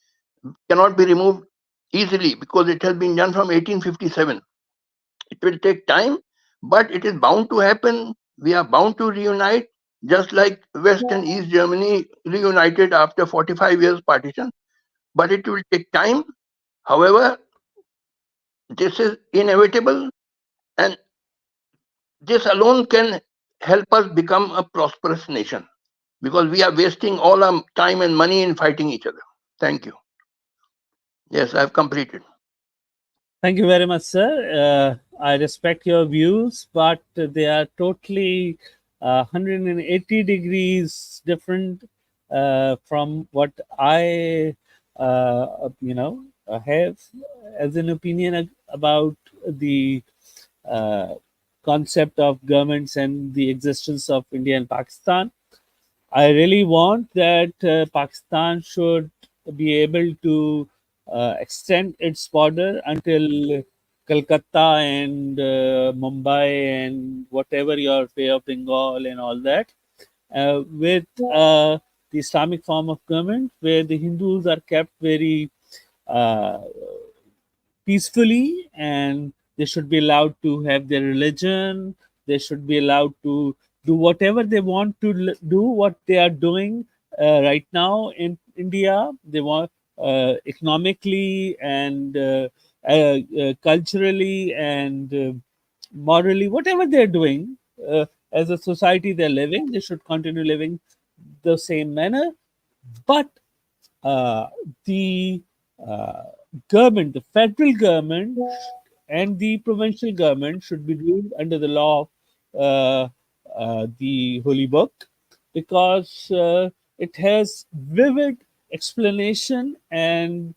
cannot be removed easily because it has been done from 1857. It will take time, but it is bound to happen. We are bound to reunite, just like West and East Germany reunited after 45 years partition. But it will take time. However, this is inevitable, and this alone can help us become a prosperous nation because we are wasting all our time and money in fighting each other. Thank you. Yes, I've completed. Thank you very much, sir. I respect your views, but they are totally 180 degrees different from what I, have as an opinion about the uh, concept of governments and the existence of India and Pakistan. I really want that Pakistan should be able to extend its border until Calcutta and Mumbai and whatever your Bay of Bengal and all that, with the Islamic form of government where the Hindus are kept very uh, peacefully, and they should be allowed to have their religion. They should be allowed to do whatever they want to do, what they are doing right now in India. They want economically and culturally and morally, whatever they're doing as a society they're living, they should continue living the same manner. But uh, the uh, government, the federal government, and the provincial government should be ruled under the law of the Holy Book, because it has vivid explanation and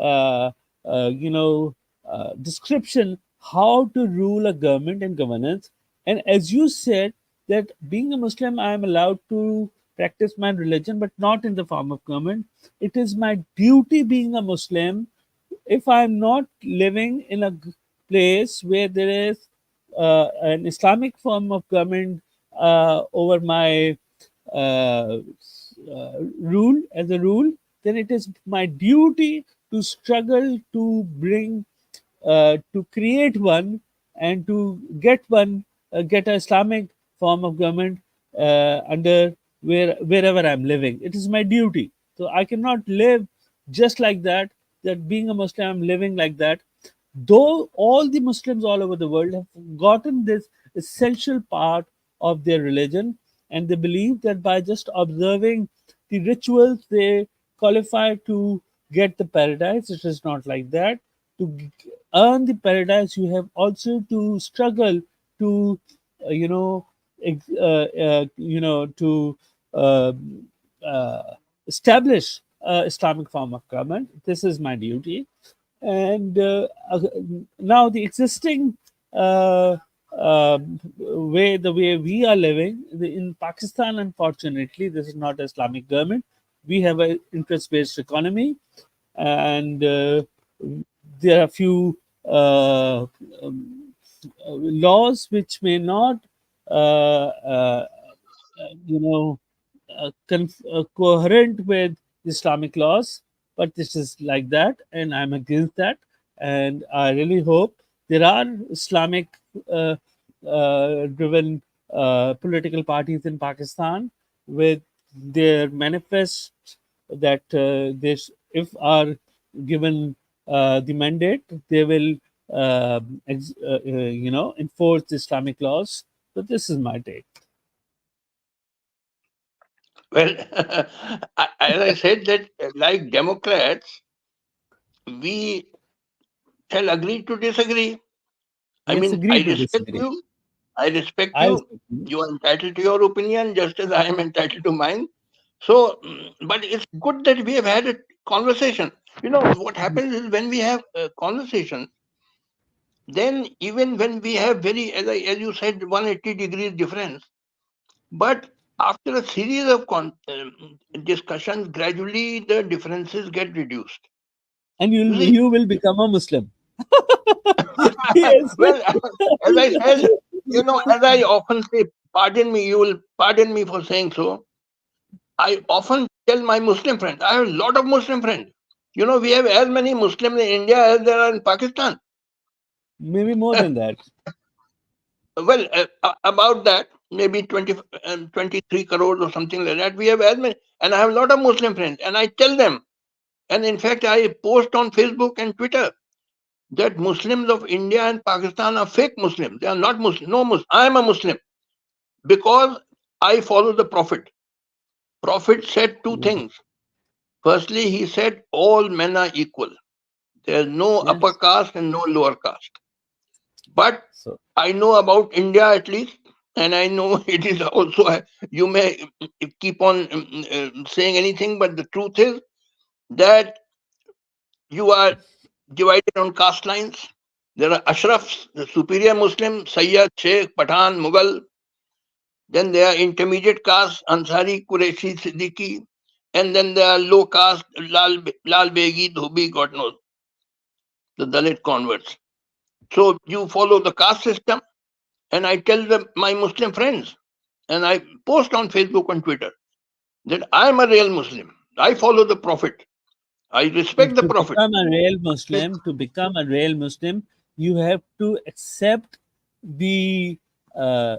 uh, description how to rule a government and governance. And as you said, that being a Muslim, I am allowed to practice my religion, but not in the form of government. It is my duty, being a Muslim, if I'm not living in a place where there is an Islamic form of government over my uh, rule as a rule, then it is my duty to struggle to bring to create one and to get one, get an Islamic form of government under wherever I'm living. It is my duty. So I cannot live just like that. That being a Muslim, I'm living like that. Though all the Muslims all over the world have forgotten this essential part of their religion, and they believe that by just observing the rituals, they qualify to get the paradise. It is not like that. To earn the paradise, you have also to struggle to, you know, to uh, uh, establish Islamic form of government. This is my duty. And now the existing uh, the way we are living in Pakistan, unfortunately, this is not Islamic government. We have an interest-based economy, and there are few laws which may not you know coherent with Islamic laws, but this is like that, and I'm against that. And I really hope there are Islamic uh, driven political parties in Pakistan with their manifests that if are given the mandate, they will enforce the Islamic laws. So this is my take. Well, as I said, that like Democrats, we shall agree to disagree. I Yes, mean, agree I to respect disagree. you. I respect I you. respect you. You are entitled to your opinion just as I am entitled to mine. So, but it's good that we have had a conversation. What happens is when we have a conversation, then even when we have very, as you said, 180 degrees difference, but after a series of discussions, gradually the differences get reduced. And You see, you will become a Muslim. Yes. well, as I said, as I often say, pardon me, you will pardon me for saying so. I often tell my Muslim friends, I have a lot of Muslim friends. We have as many Muslims in India as there are in Pakistan. Maybe more than that. Well, about that, maybe 20, 23 crores or something like that. We have as many, and I have a lot of Muslim friends, and I tell them, and in fact, I post on Facebook and Twitter that Muslims of India and Pakistan are fake Muslims. They are not Muslim. No Muslim. I am a Muslim because I follow the Prophet. Prophet said two things. Firstly, he said all men are equal. There's no upper Yes. caste and no lower caste. But So I know about India at least, and I know it is also, you may keep on saying anything, but the truth is that you are divided on caste lines. There are Ashrafs, the superior Muslim, Sayyid, Sheikh, Pathan, Mughal. Then there are intermediate caste, Ansari, Qureshi, Siddiqui. And then there are low caste, Lal Begi, Dhobi, God knows, the Dalit converts. So you follow the caste system, and I tell them, my Muslim friends, and I post on Facebook and Twitter that I am a real Muslim. I follow the Prophet. I respect the to Prophet. become a real Muslim, you have to accept the uh,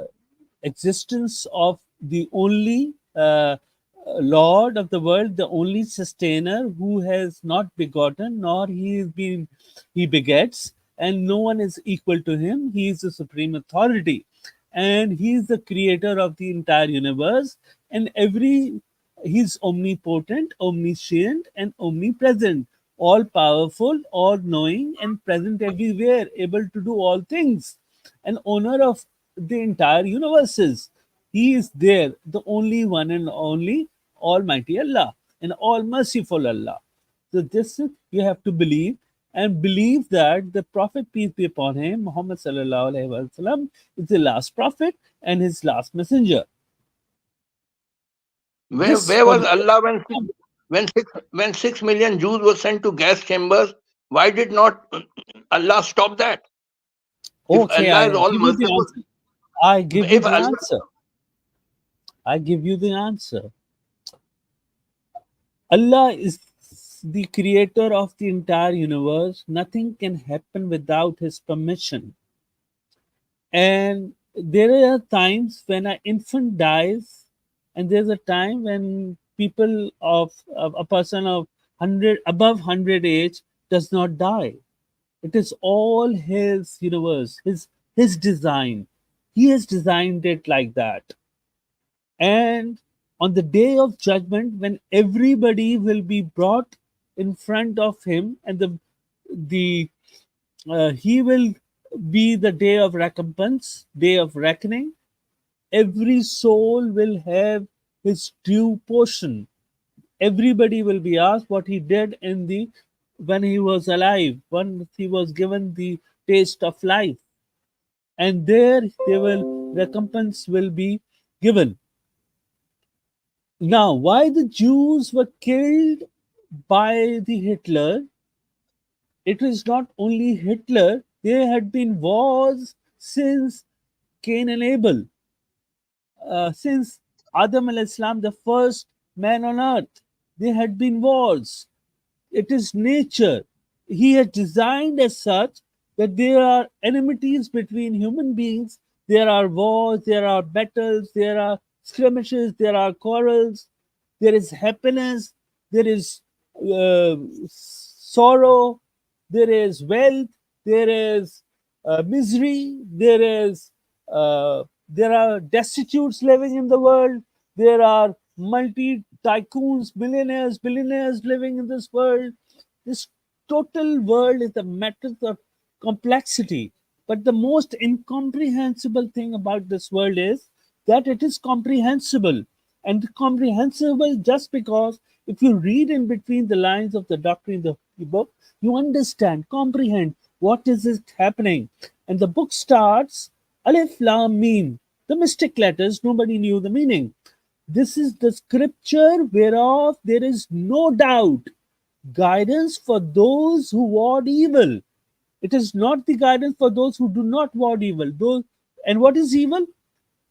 existence of the only Lord of the world, the only sustainer who has not begotten, nor he begets, and no one is equal to him. He is the supreme authority, and he is the creator of the entire universe, and every he's omnipotent, omniscient, and omnipresent, all powerful, all knowing, and present everywhere, able to do all things, and owner of the entire universes. He is there, the only one and only Almighty Allah and all merciful Allah. So this you have to believe, and believe that the Prophet, peace be upon him, Muhammad sallallahu alaihi wasallam, is the last prophet and his last messenger. This Where was particular Allah when 6 million Jews were sent to gas chambers? Why did not Allah stop that? If okay, Allah is I all give you the merciful, answer. I give you if the Allah, answer. I give you the answer. Allah is the creator of the entire universe. Nothing can happen without his permission. And there are times when an infant dies, and there's a time when people of a person of 100 above 100 age does not die. It is all his universe, his design. He has designed it like that. And on the day of judgment, when everybody will be brought in front of him, and the he will be the day of recompense, day of reckoning. Every soul will have his due portion. Everybody will be asked what he did in the when he was alive, when he was given the taste of life, and there they will recompense will be given. Now, why the Jews were killed by the Hitler? It is not only Hitler. There had been wars since Cain and Abel, since Adam al Islam, the first man on earth. There had been wars. It is nature. He has designed as such that there are enmities between human beings. There are wars, there are battles, there are skirmishes, there are quarrels, there is happiness, there is uh, sorrow, there is wealth, there is misery, there are destitutes living in the world, there are multi tycoons, millionaires, billionaires living in this world. This total world is a matter of complexity. But the most incomprehensible thing about this world is that it is comprehensible. And comprehensible just because if you read in between the lines of the doctrine of the book, you understand, comprehend what is it happening. And the book starts Alif Lam Mim, the mystic letters, nobody knew the meaning. This is the scripture whereof there is no doubt, guidance for those who ward evil. It is not the guidance for those who do not ward evil. Those, and what is evil?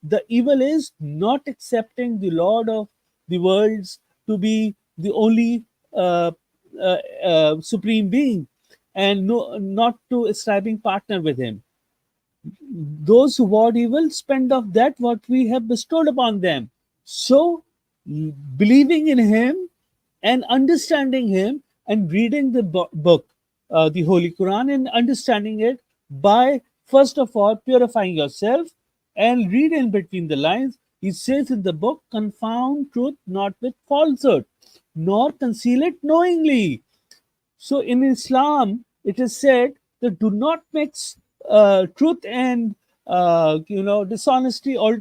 The evil is not accepting the Lord of the worlds to be the only supreme being, and no, not to ascribing partner with him. Those who ward evil spend of that what we have bestowed upon them. So, believing in him and understanding him and reading the book, the Holy Quran, and understanding it by first of all purifying yourself and read in between the lines. He says in the book, confound truth not with falsehood, nor conceal it knowingly. So in Islam, it is said that do not mix truth and dishonesty, or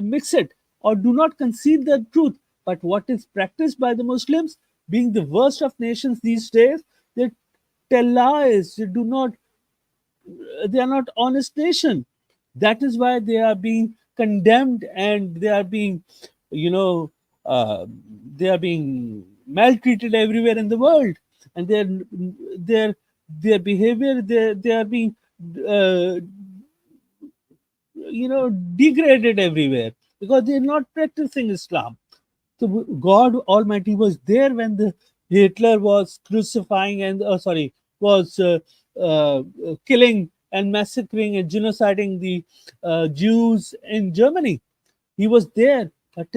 mix it, or do not conceal the truth. But what is practiced by the Muslims, being the worst of nations these days, they tell lies. They are not honest nation. That is why they are being condemned, and they are being, you know, uh, they are being maltreated everywhere in the world, and their their behavior, they are being uh, degraded everywhere because they're not practicing Islam. So God Almighty was there when the Hitler was crucifying and was killing and massacring and genociding the Jews in Germany. He was there, but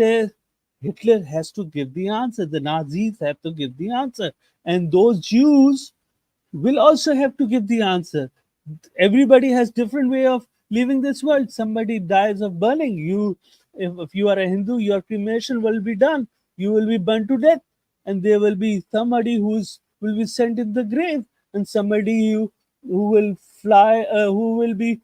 Hitler has to give the answer. The Nazis have to give the answer, and those Jews will also have to give the answer. Everybody has different way of leaving this world. Somebody dies of burning. If you are a Hindu, your cremation will be done. You will be burned to death, and there will be somebody will be sent in the grave, and somebody who will fly, who will be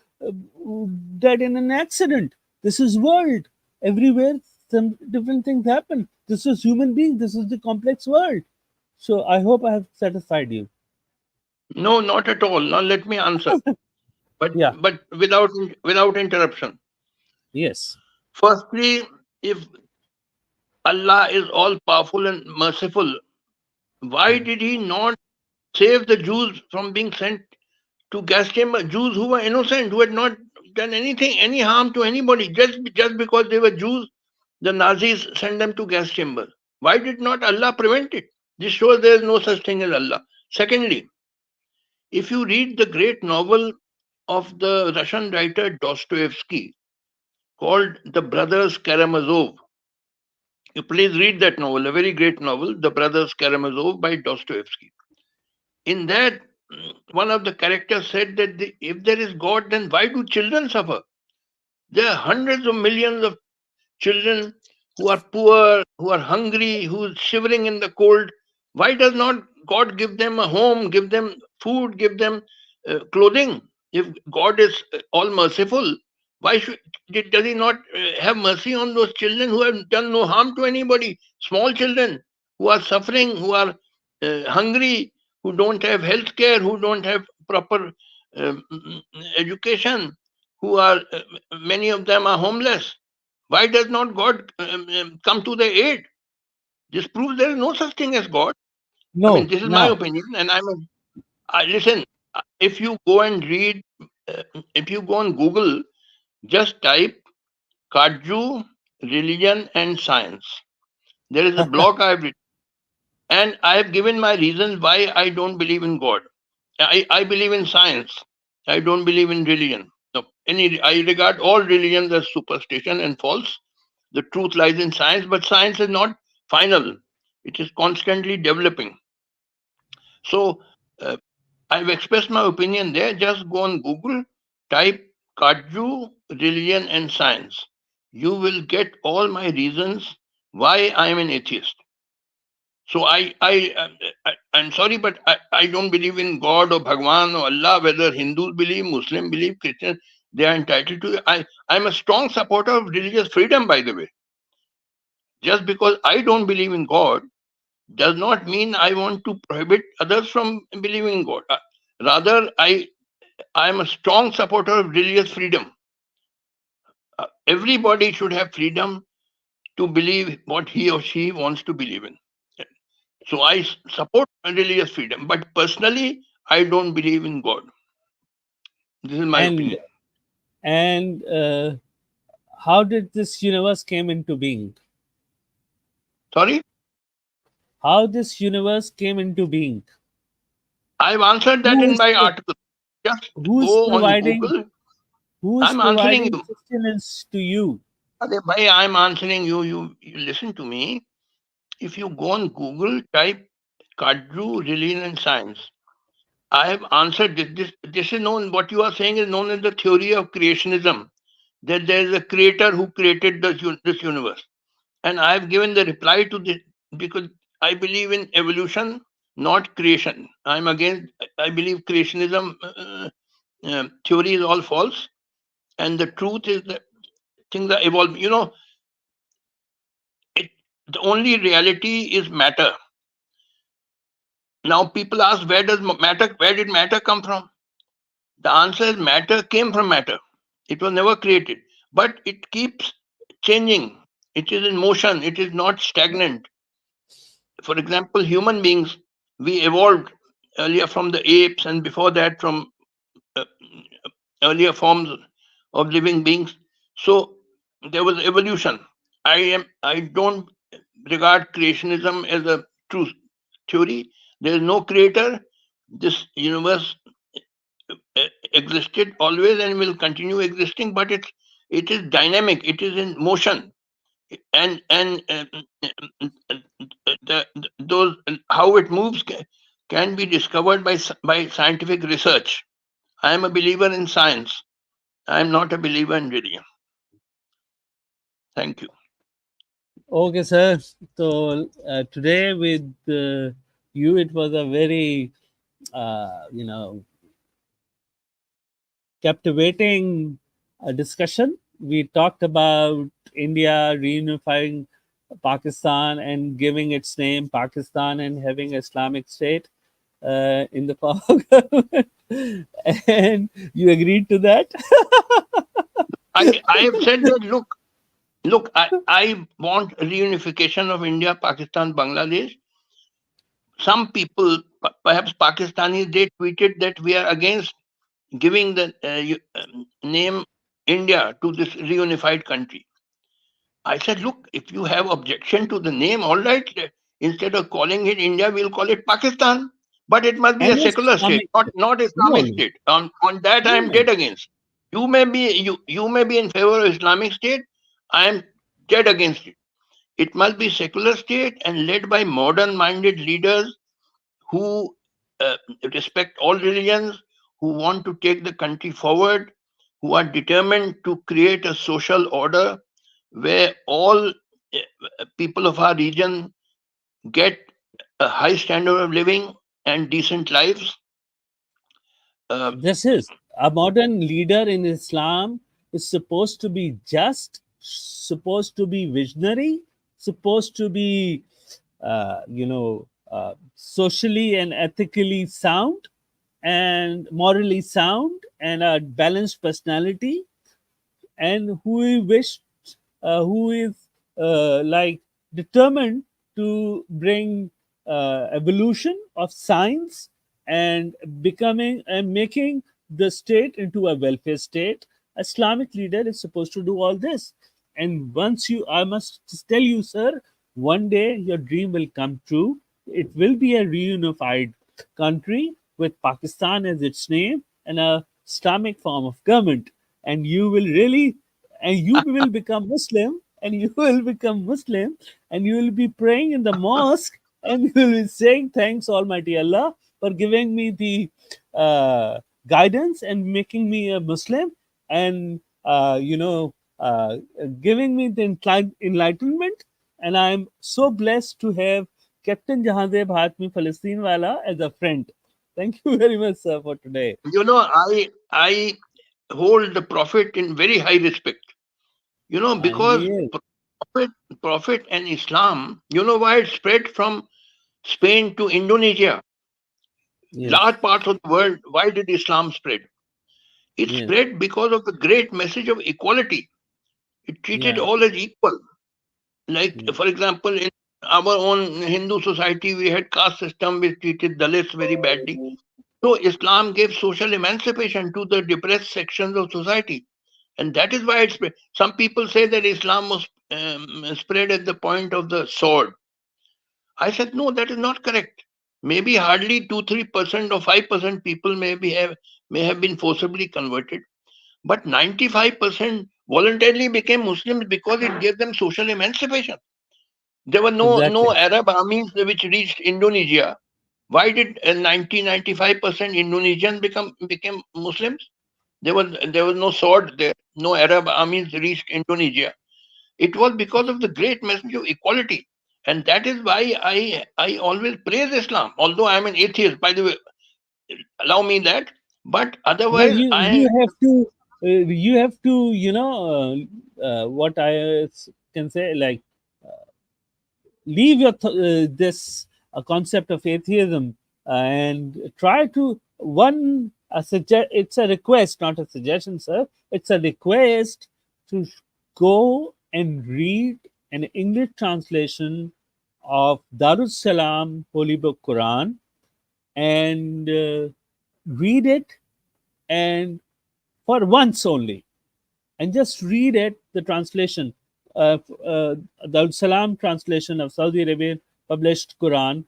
dead in an accident. This is world. Everywhere some different things happen. This is human being. This is the complex world. So I hope I have satisfied you. No, not at all. Now let me answer, but Yeah. without interruption. Yes. Firstly, if Allah is all powerful and merciful, why did He not save the Jews from being sent to gas chamber? Jews who were innocent, who had not done anything, any harm to anybody, just because they were Jews, the Nazis sent them to gas chamber. Why did not Allah prevent it? This shows there is no such thing as Allah. Secondly, if you read the great novel of the Russian writer Dostoevsky called The Brothers Karamazov, you please read that novel, a very great novel, The Brothers Karamazov by Dostoevsky. In that, one of the characters said that if there is God, then why do children suffer? There are hundreds of millions of children who are poor, who are hungry, who are shivering in the cold. Why does not God give them a home, give them food, give them clothing? If God is all merciful, why does He not have mercy on those children who have done no harm to anybody? Small children who are suffering, who are hungry, who don't have health care, who don't have proper education, who are many of them are homeless. Why does not God come to their aid? This proves there is no such thing as God. I mean, No. this is my Now. opinion, and listen. If you go and read, uh, if you go on Google, just type Katju, religion and science. There is a blog I've written, and I have given my reasons why I don't believe in God. I believe in science. I don't believe in religion. No, I regard all religions as superstition and false. The truth lies in science, but science is not final. It is constantly developing. So uh, I've expressed my opinion there. Just go on Google, type Katju, religion and science. You will get all my reasons why I am an atheist. So I'm sorry, but I don't believe in God or Bhagwan or Allah. Whether Hindus believe, Muslim believe, Christians, they are entitled to. I'm a strong supporter of religious freedom. By the way, just because I don't believe in God does not mean I want to prohibit others from believing in God. Rather, I am a strong supporter of religious freedom. Everybody should have freedom to believe what he or she wants to believe in. So I support religious freedom, but personally, I don't believe in God. This is my And opinion. how did this universe came into being? Sorry, How this universe came into being? I've answered that Who in is my article. Just who is go on providing Google. who is I'm answering providing you. sustenance to you? Arey bhai, I'm answering you. You listen to me. If you go on Google, type Kaju Religion and Science. I have answered this. This is known. What you are saying is known as the theory of creationism. That there is a creator who created this universe. And I have given the reply to this because I believe in evolution, not creation. I'm against. I believe creationism theory is all false, and the truth is that things are evolving. It, the only reality is matter. Now people ask, where did matter come from? The answer is matter came from matter. It was never created, but it keeps changing. It is in motion. It is not stagnant. For example, human beings, we evolved earlier from the apes, and before that from uh, earlier forms of living beings. So there was evolution. I don't regard creationism as a true theory. There is no creator. This universe existed always and will continue existing, but it is dynamic. It is in motion, and those how it moves can be discovered by scientific research. I am a believer in science. I am not a believer in religion. Thank you. Okay, sir. So today with you, it was a very captivating discussion. We talked about India reunifying Pakistan and giving its name Pakistan and having Islamic State in the power government. And you agreed to that? I have said that. Look. I want reunification of India, Pakistan, Bangladesh. Some people, perhaps Pakistanis, they tweeted that we are against giving the name India to this reunified country. I said, look, if you have objection to the name, all right. Instead of calling it India, we'll call it Pakistan. But it must be a And secular state, Islamic. not No, Islamic no, state. On that, I am no. dead against. You may be in favor of Islamic state. I am dead against it. It must be secular state and led by modern-minded leaders who uh, respect all religions, who want to take the country forward, who are determined to create a social order where all people of our region get a high standard of living and decent lives. Uh, This is a modern leader in Islam is supposed to be just, supposed to be visionary, supposed to be, socially and ethically sound and morally sound and a balanced personality, and who is like determined to bring evolution of science and becoming and making the state into a welfare state. Islamic leader is supposed to do all this. And once you, I must just tell you, sir, one day your dream will come true. It will be a reunified country with Pakistan as its name and a Islamic form of government. And you will really, and you will become Muslim, and you will become Muslim, and you will be praying in the mosque, and you will be saying, "Thanks, Almighty Allah, for giving me the guidance and making me a Muslim, and giving me the enlightenment." And I'm so blessed to have Captain Jahandev Hatmi Palestine Wala as a friend. Thank you very much, sir, for today. I hold the Prophet in very high respect. Because He is. Prophet, Prophet and Islam, why it spread from Spain to Indonesia, Yes. large parts of the world. Why did Islam spread? It Yes. spread because of the great message of equality. It treated Yeah. all as equal. Like, Yeah. for example, in our own Hindu society, we had caste system which treated Dalits very badly. So Islam gave social emancipation to the depressed sections of society. And that is why it spread. Some people say that Islam was spread at the point of the sword. I said, no, that is not correct. Maybe hardly 2-3% or 5% people may have been forcibly converted, but 95% voluntarily became Muslims because it gave them social emancipation. There were no Exactly. Arab armies which reached Indonesia. Why did 95% Indonesians became Muslims? There was no sword there. No Arab armies reached Indonesia. It was because of the great message of equality. And that is why I always praise Islam. Although I am an atheist, by the way, allow me that. But No, otherwise, you have to what I can say, like, leave this concept of atheism and try to it's a request, not a suggestion, sir. It's a request to go and read an English translation of Darus Salam Holy Book Quran, and read it, and for once only, and just read it, the translation, the Salam translation of Saudi Arabian published Quran,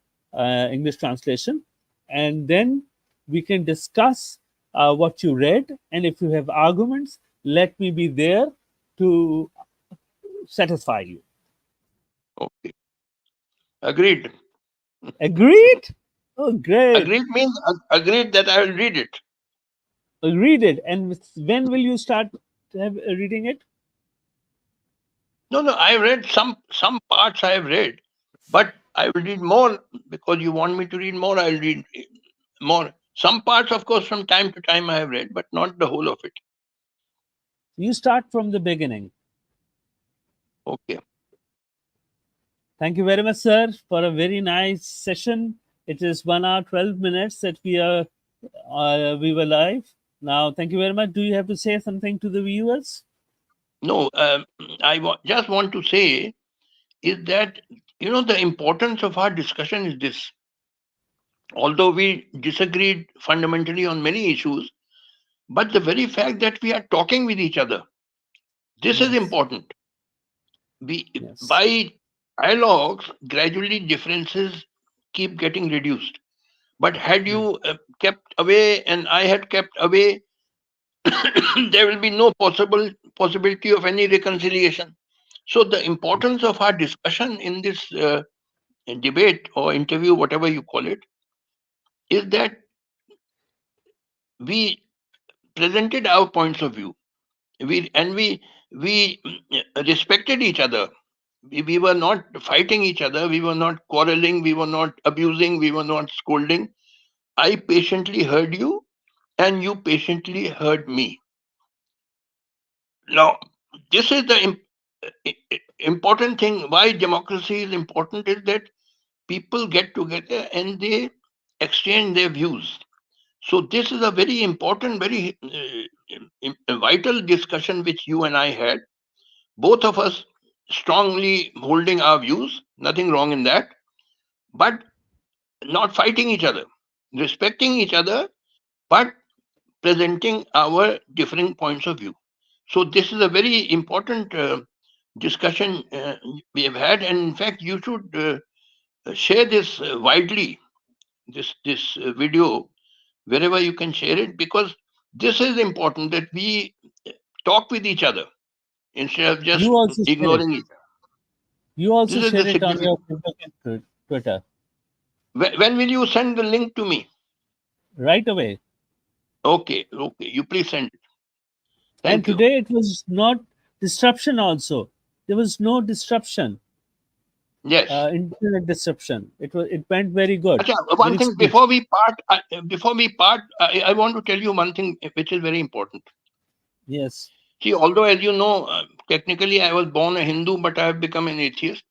English translation, and then we can discuss what you read, and if you have arguments, let me be there to satisfy you. okay, agreed. Agreed? Oh, great. Agreed means agreed that I will read it. Read it. And when will you start reading it? No, no, I read some parts I have read, but I will read more because you want me to read more. I'll read more. Some parts, of course, from time to time I have read, but not the whole of it. You start from the beginning. Okay. Thank you very much, sir, for a very nice session. It is 1 hour 12 minutes that we were live. Now, thank you very much. Do you have to say something to the viewers? No, just want to say is that the importance of our discussion is this. Although we disagreed fundamentally on many issues, but the very fact that we are talking with each other, this is Yes. important. We Yes. by dialogues, gradually differences keep getting reduced. But had Yeah. you kept away and I had kept away, there will be no possibility of any reconciliation. So the importance of our discussion in this debate or interview, whatever you call it, is that we presented our points of view. We respected each other. We were not fighting each other. We were not quarreling. We were not abusing. We were not scolding. I patiently heard you, and you patiently heard me. Now, this is the important thing. Why democracy is important is that people get together and they exchange their views. So this is a very important, very vital discussion which you and I had. Both of us strongly holding our views. Nothing wrong in that, but not fighting each other, respecting each other, but presenting our different points of view. So this is a very important discussion we have had, and in fact, you should share this widely. This video wherever you can share it, because this is important that we talk with each other instead of just You also share it. ignoring each other. You also This is the share it on your significance. Facebook and Twitter When will you send the link to me? right away. Okay, okay. You please send it. And Thank you. today it was not disruption also. There was no disruption. Yes. internet disruption. It went very good, Acha, one very thing smooth. before we part, I want to tell you one thing which is very important. Yes, See, although as you know, technically I was born a Hindu, but I have become an atheist.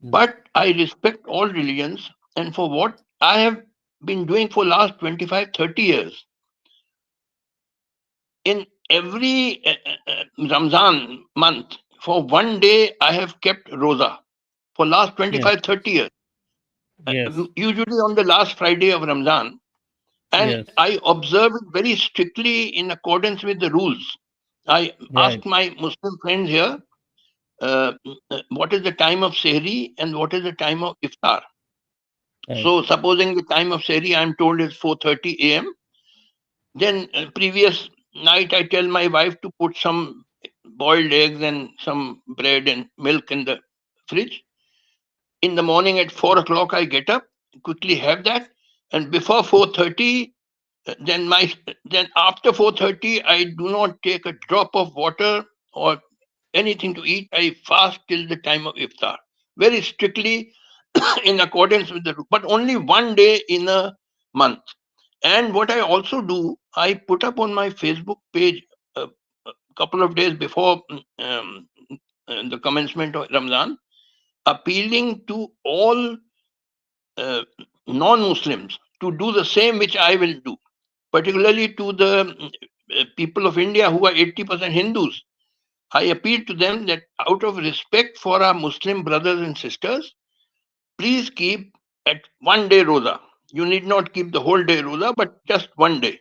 mm, But I respect all religions, and for what I have been doing for last 25, 30 years, in every Ramzan month, for one day I have kept roza for last yes, 25, 30 years. yes, Usually on the last Friday of Ramadan, and yes, I observe it very strictly in accordance with the rules. I right, asked my Muslim friends here, uh, what is the time of Sehri and what is the time of Iftar. right, So, supposing the time of Sehri, I'm told is 4:30 a.m. Then previous night, I tell my wife to put some boiled eggs and some bread and milk in the fridge. In the morning at 4 o'clock, I get up, quickly have that, and before 4:30, then after 4:30, I do not take a drop of water or anything to eat. I fast till the time of iftar, very strictly in accordance with the rule, but only one day in a month. And what I also do, I put up on my Facebook page a couple of days before the commencement of Ramadan, appealing to all uh, non-Muslims to do the same which I will do, particularly to the people of India who are 80% Hindus. I appeal to them that out of respect for our Muslim brothers and sisters, please keep at one day roza. You need not keep the whole day roza, but just one day.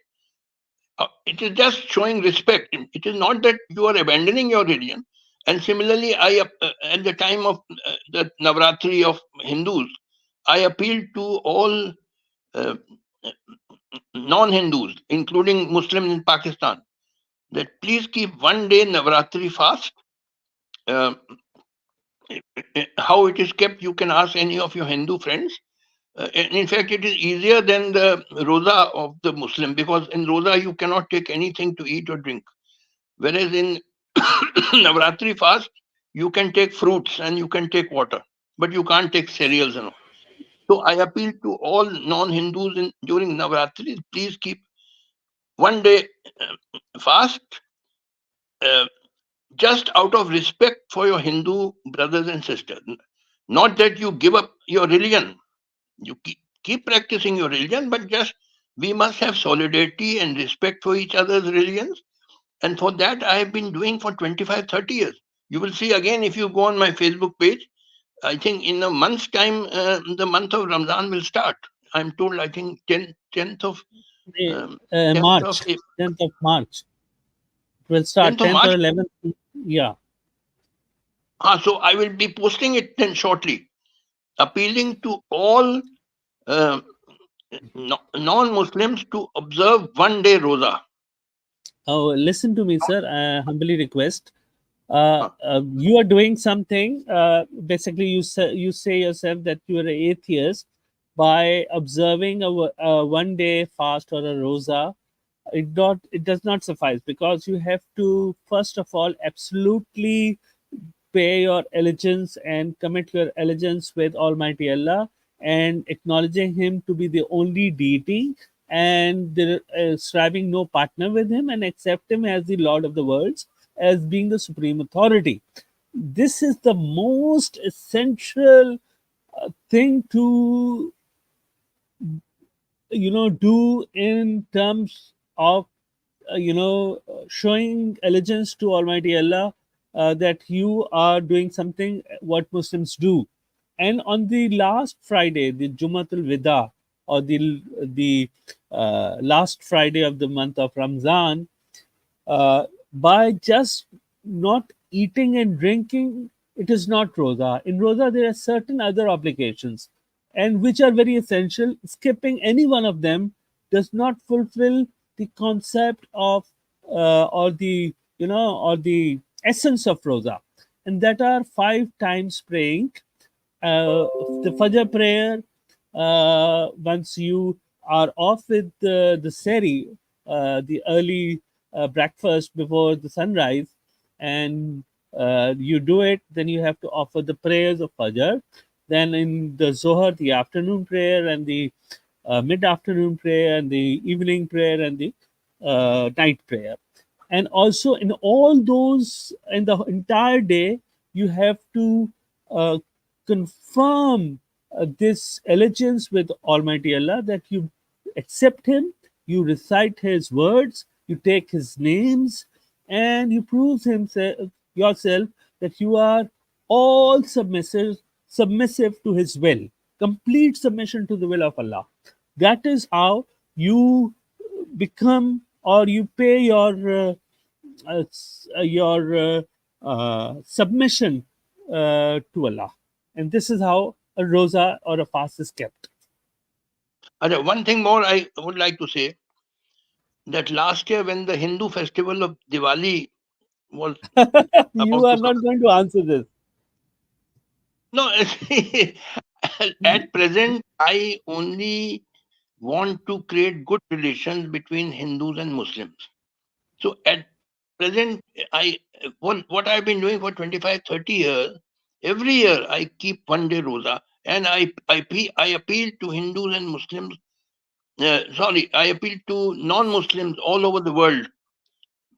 It is just showing respect. It is not that you are abandoning your religion. And similarly, at the time of the Navratri of Hindus, I appeal to all uh, non-Hindus, including Muslims in Pakistan, that please keep one day Navratri fast. Uh, how it is kept, you can ask any of your Hindu friends. And in fact, it is easier than the roza of the Muslim because in roza you cannot take anything to eat or drink. Whereas in Navratri fast, you can take fruits and you can take water, but you can't take cereals and all. So I appeal to all non-Hindus during Navratri, please keep one day fast, uh, just out of respect for your Hindu brothers and sisters. Not that you give up your religion, you keep practicing your religion, but just we must have solidarity and respect for each other's religions. And for that, I have been doing for 25, 30 years. You will see again if you go on my Facebook page. I think in a month's time, the month of Ramadan will start. I'm told, I think 10th of um, 10th of March, 10th of March. It will start 10th of 10th or March. 11th. Yeah. So I will be posting it then shortly, appealing to all uh, non-Muslims to observe one day roza. Oh, listen to me, sir. I humbly request. You are doing something. Basically, you say yourself that you are an atheist by observing a one-day fast or a rosa. It does not suffice because you have to first of all absolutely pay your allegiance and commit your allegiance with Almighty Allah and acknowledging Him to be the only deity and striving no partner with Him and accept Him as the Lord of the worlds, as being the supreme authority. This is the most essential thing to do in terms of showing allegiance to Almighty Allah, that you are doing something what Muslims do. And on the last Friday, the Jumatul Wida, or the last Friday of the month of Ramzan, by just not eating and drinking, it is not roza. In roza, there are certain other obligations, and which are very essential. Skipping any one of them does not fulfill the concept of or the essence of roza, and that are 5 times praying, the Fajr prayer, once you are off with the seri, the early breakfast before the sunrise, and You do it, then you have to offer the prayers of Fajr. Then in the Zohar, the afternoon prayer, and the mid afternoon prayer, and the evening prayer, and the night prayer. And also, in all those, in the entire day, you have to uh, confirm this allegiance with Almighty Allah, that you accept Him, you recite His words, you take His names, and you prove yourself that you are all submissive to His will, complete submission to the will of Allah. That is how you become, or you pay your submission to Allah. And this is how a rosa or a fast is kept. One thing more I would like to say, that last year when the Hindu festival of Diwali was You about are to come. not going to answer this. No, at present, I only want to create good relations between Hindus and Muslims. So at present, what I've been doing for 25, 30 years, every year I keep one day rosa, and I appeal to Hindus and Muslims. Sorry, I appeal to non-Muslims all over the world,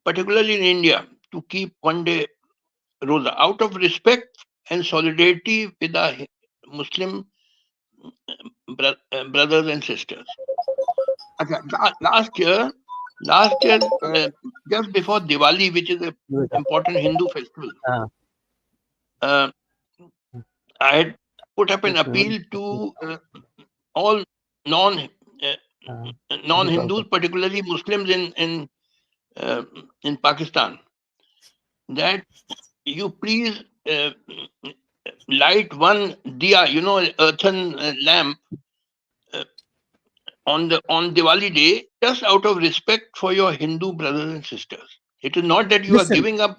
particularly in India, to keep one day rosa out of respect and solidarity with our Muslim brothers and sisters. Okay, last year, just before Diwali, which is an important Hindu festival, Ah, uh, I had put up an इसमें appeal to all non uh, हाँ, बताओ non-Hindus, तो। particularly Muslims in Pakistan, that you please light one diya, earthen lamp uh, on Diwali day, just out of respect for your Hindu brothers and sisters. It is not that you are Listen, giving up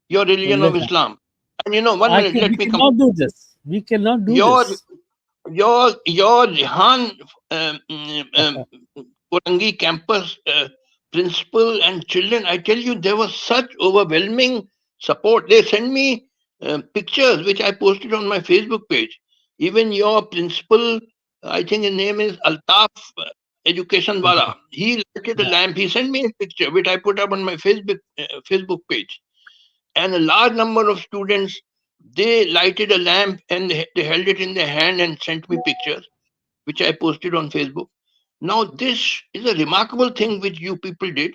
your religion of listen. Islam. And 1 minute, We let me come. cannot do this. We cannot do Your this. your Rihan Korangi campus principal and children, I tell you, there was such overwhelming support. They sent me pictures which I posted on my Facebook page. Even your principal, I think his name is Altaf Education Wala. He lighted a lamp. He sent me a picture which I put up on my Facebook page. And a large number of students, they lighted a lamp and they held it in their hand and sent me pictures, which I posted on Facebook. Now, this is a remarkable thing which you people did,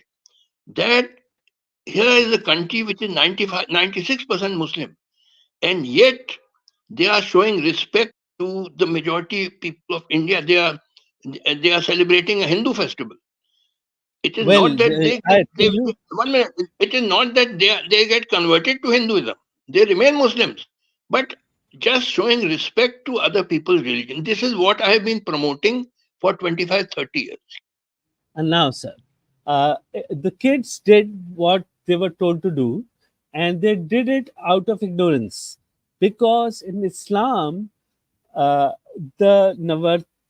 that here is a country which is 95, 96% Muslim, and yet they are showing respect to the majority people of India. They are celebrating a Hindu festival. It is Well, not that they I get tell you, 1 minute. It is not that they get converted to Hinduism. They remain Muslims, but just showing respect to other people's religion. This is what I have been promoting for 25, 30 years. and now, sir, the kids did what they were told to do, and they did it out of ignorance, because in Islam, uh, the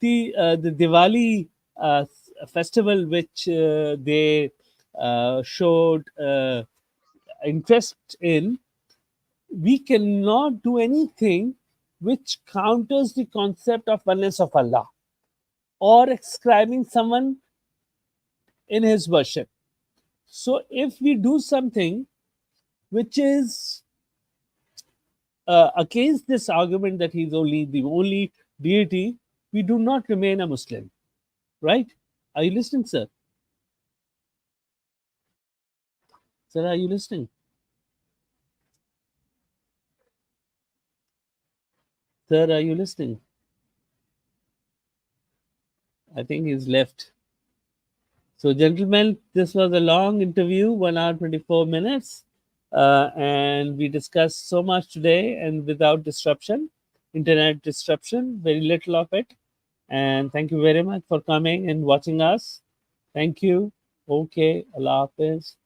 Diwali festival, which they showed interest in, we cannot do anything which counters the concept of oneness of Allah, or ascribing someone in His worship. So, if we do something which is against this argument that He's only the only deity, we do not remain a Muslim, right? Are you listening, sir? Sir, are you listening? Sir, are you listening? I think he's left. So, gentlemen, this was a long interview, 1 hour 24 minutes, and we discussed so much today, and without disruption, internet disruption, very little of it. And thank you very much for coming and watching us. Thank you. Okay, Allah Hafiz.